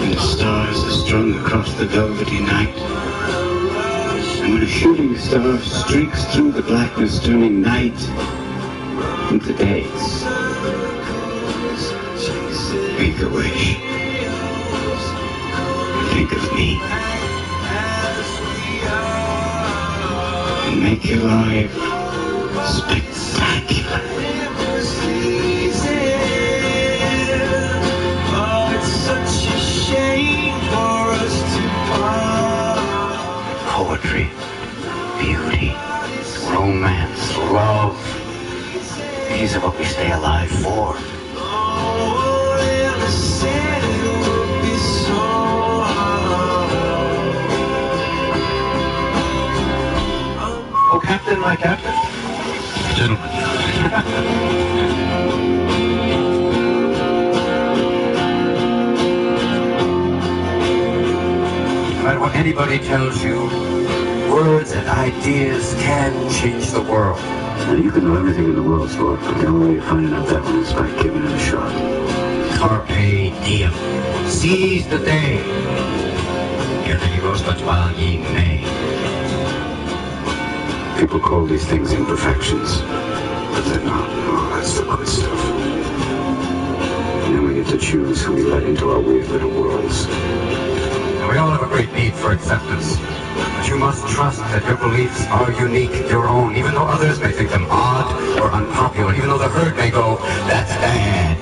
Speaker 19: And the stars are strung across the velvety night. And when a shooting star streaks through the blackness, turning night into day, make a wish. Think of me. And make your life spectacular.
Speaker 16: Oh, it's such a shame for us to part.
Speaker 19: Poetry, beauty, romance, love. These are what we stay alive for.
Speaker 23: Oh, Captain, my Captain. Gentlemen.
Speaker 24: No matter what anybody tells you, words and ideas can change the world.
Speaker 19: Now, you can know everything in the world, sport, but the only way you're finding out that one is by giving it a shot.
Speaker 24: Carpe diem. Seize the day. Your heroes, but while ye may.
Speaker 19: People call these things imperfections, but they're not. Oh, that's the good stuff. And then we get to choose who we let into our weird little worlds.
Speaker 24: And we all have a great need for acceptance. But you must trust that your beliefs are unique, your own, even though others may think them odd or unpopular, even though the herd may go, that's bad.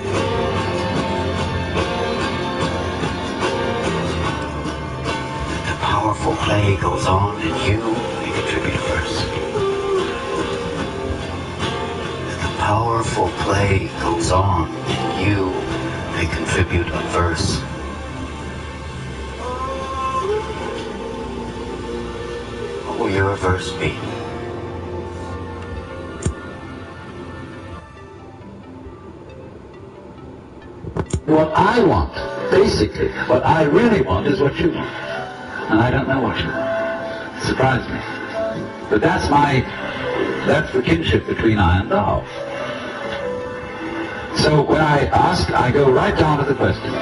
Speaker 24: The powerful play goes on and you may contribute a verse. The powerful play goes on and you may contribute a verse. What will your verse be?
Speaker 19: what I want, basically, what I really want is what you want. And I don't know what you want. It surprised me. But that's the kinship between I and thou. So when I ask, I go right down to the question,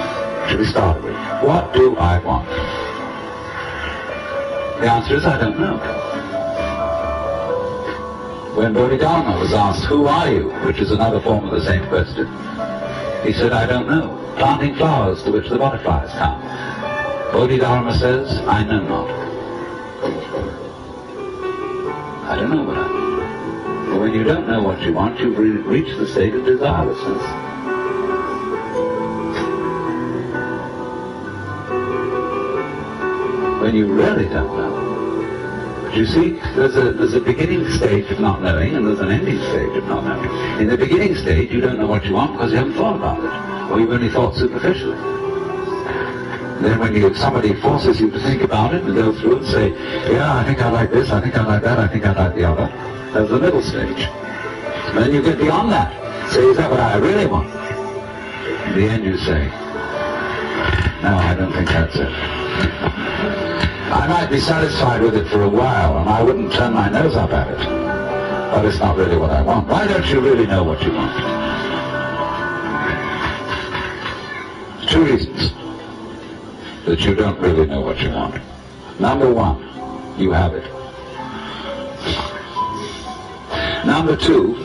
Speaker 19: should we start with, what do I want? The answer is, I don't know. When Bodhidharma was asked, who are you, which is another form of the same question, he said, I don't know, planting flowers to which the butterflies come. Bodhidharma says, I know not. I don't know what I want. But when you don't know what you want, you've reached the state of desirelessness. When you really don't know. But you see, there's a beginning stage of not knowing, and there's an ending stage of not knowing. In the beginning stage, you don't know what you want because you haven't thought about it, or you've only thought superficially. Then when somebody forces you to think about it and go through and say, yeah, I think I like this, I think I like that, I think I like the other, there's the middle stage. And then you get beyond that. Say, is that what I really want? In the end you say, no, I don't think that's it. I might be satisfied with it for a while, and I wouldn't turn my nose up at it, but it's not really what I want. Why don't you really know what you want? 2 reasons that you don't really know what you want. Number 1, you have it. Number 2,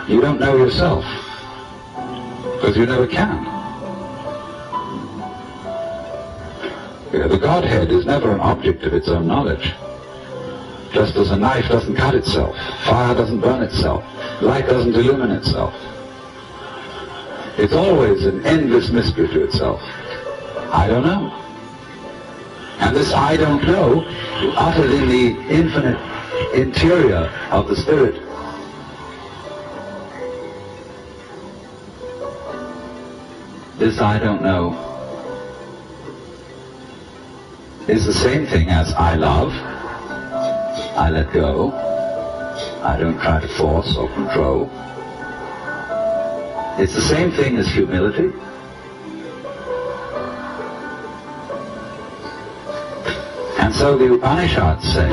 Speaker 19: you don't know yourself, because you never can. The Godhead is never an object of its own knowledge. Just as a knife doesn't cut itself, fire doesn't burn itself, light doesn't illumine itself. It's always an endless mystery to itself. I don't know. And this I don't know, uttered in the infinite interior of the Spirit, this I don't know is the same thing as I love, I let go, I don't try to force or control. It's the same thing as humility. And so the Upanishads say,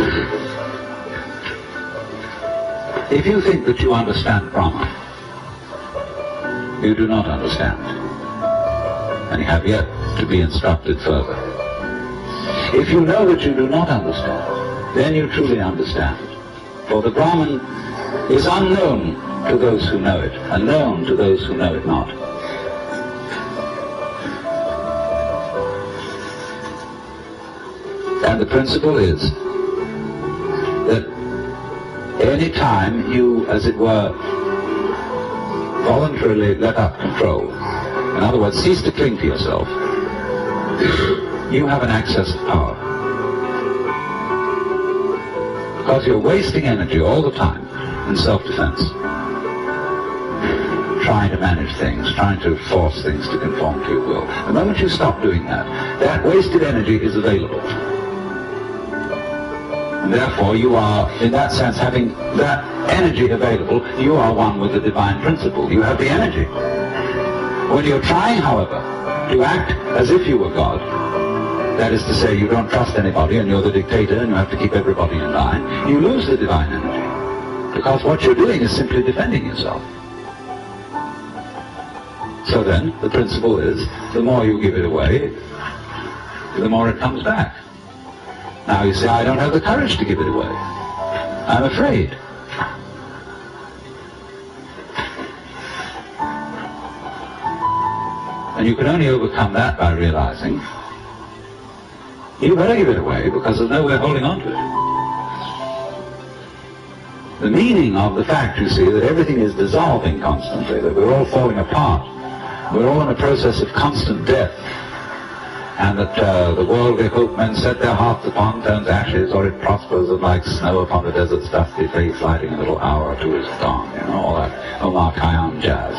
Speaker 19: if you think that you understand Brahma, you do not understand, and you have yet to be instructed further. If you know that you do not understand, then you truly understand. For the Brahman is unknown to those who know it, and known to those who know it not. And the principle is that any time you, as it were, voluntarily let up control, in other words, cease to cling to yourself, you have an access to power. Because you're wasting energy all the time in self-defense, trying to manage things, trying to force things to conform to your will. The moment you stop doing that, that wasted energy is available. And therefore you are, in that sense, having that energy available, you are one with the divine principle. You have the energy. When you're trying, however, to act as if you were God, that is to say, you don't trust anybody and you're the dictator and you have to keep everybody in line, you lose the divine energy. Because what you're doing is simply defending yourself. So then, the principle is, the more you give it away, the more it comes back. Now you say, I don't have the courage to give it away. I'm afraid. And you can only overcome that by realizing you better give it away because there's no way of holding on to it. The meaning of the fact, you see, that everything is dissolving constantly, that we're all falling apart, we're all in a process of constant death, and that the world we hope men set their hearts upon turns ashes, or it prospers and like snow upon the desert's dusty face, lighting a little hour or two is gone, you know, all that Omar Khayyam jazz.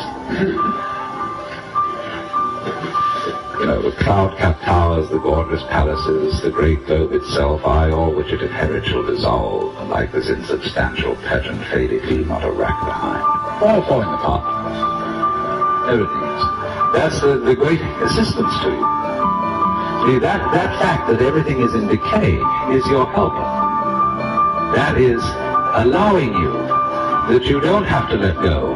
Speaker 19: You know, the cloud-capped towers, the gorgeous palaces, the great globe itself, I, all which it inherits shall dissolve, and like this insubstantial pageant fade, it leave not a rack behind. all falling apart. Everything is. That's the great assistance to you. See, that fact that everything is in decay is your helper. That is allowing you that you don't have to let go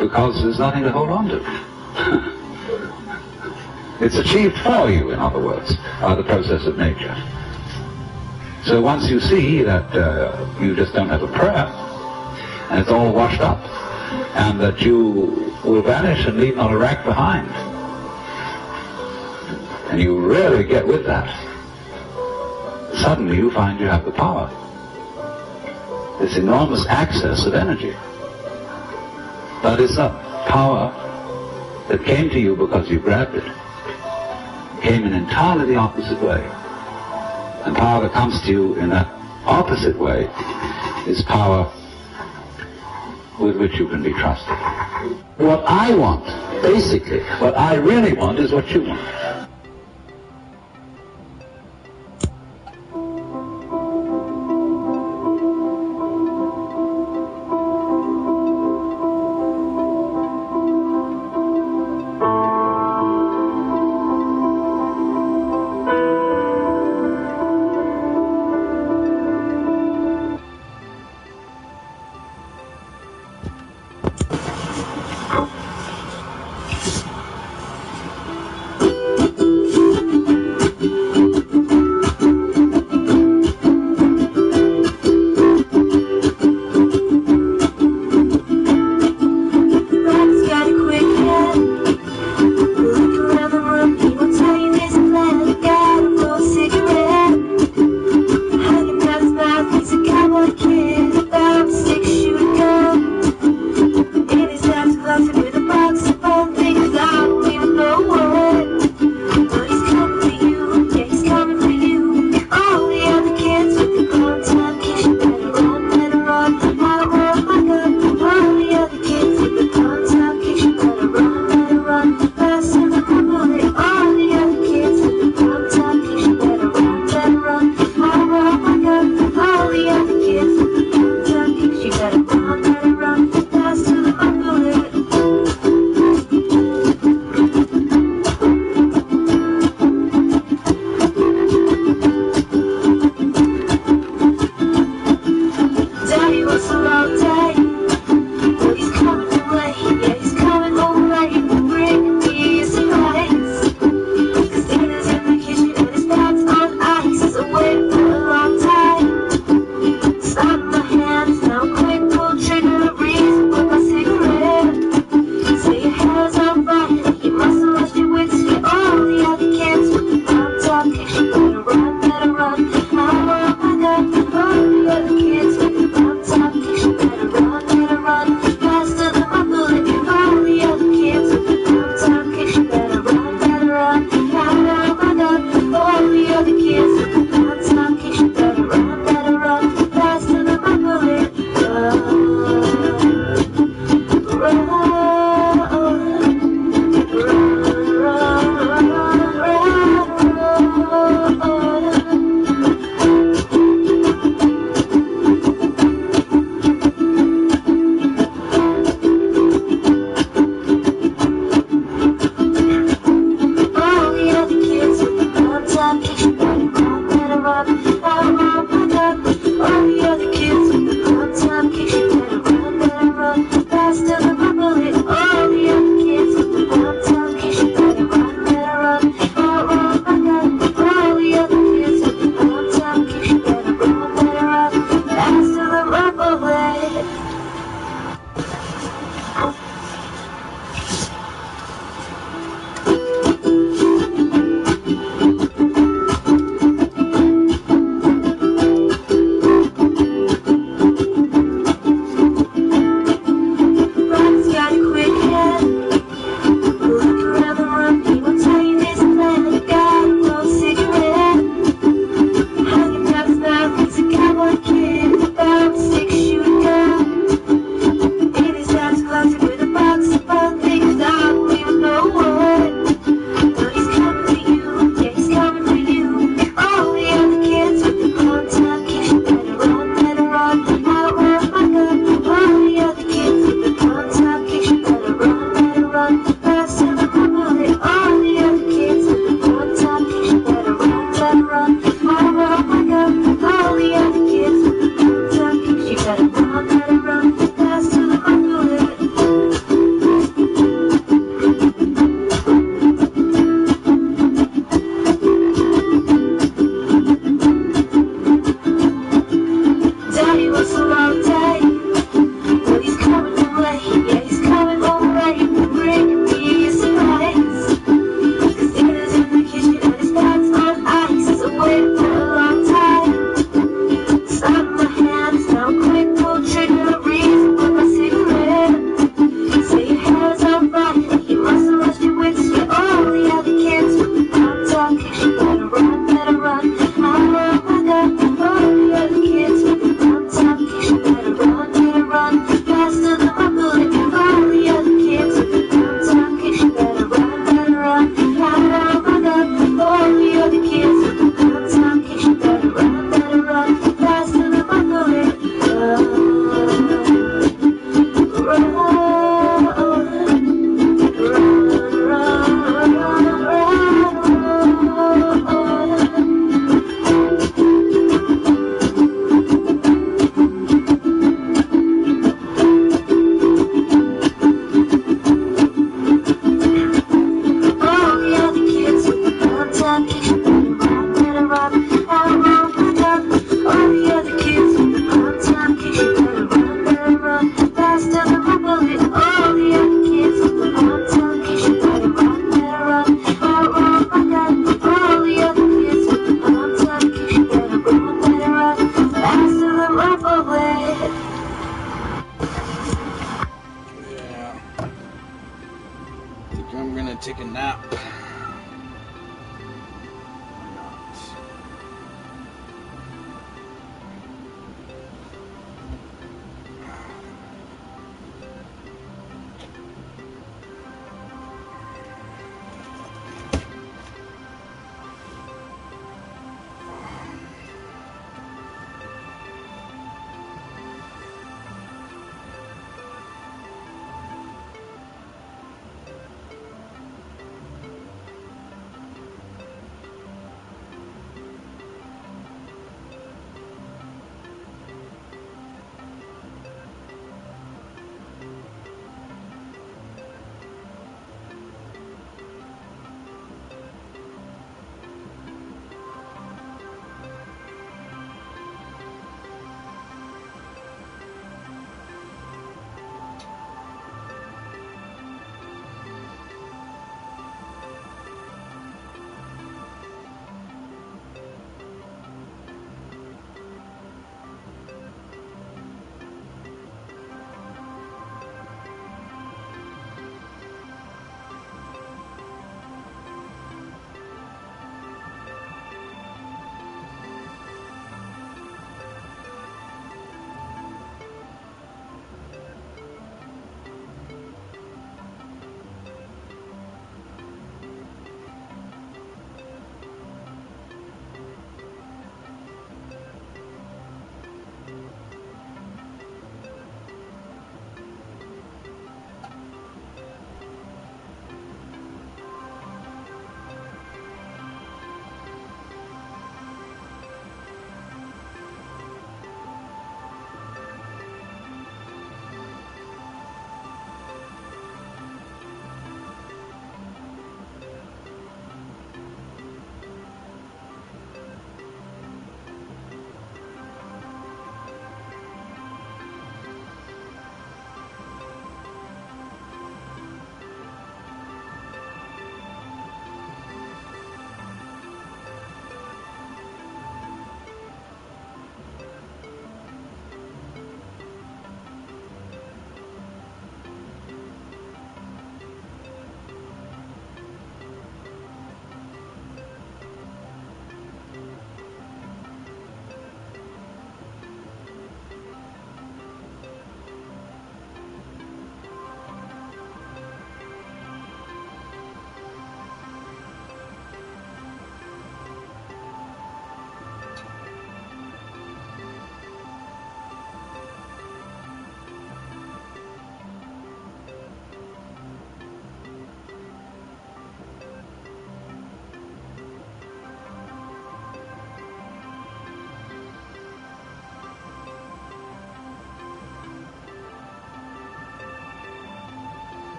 Speaker 19: because there's nothing to hold on to. It's achieved for you, in other words, by the process of nature. So once you see that you just don't have a prayer, and it's all washed up, and that you will vanish and leave not a rack behind, and you really get with that, suddenly you find you have the power. This enormous access of energy. But it's not power that came to you because you grabbed it. It came in entirely the opposite way. And power that comes to you in that opposite way is power with which you can be trusted. What I want, basically, what I really want is what you want.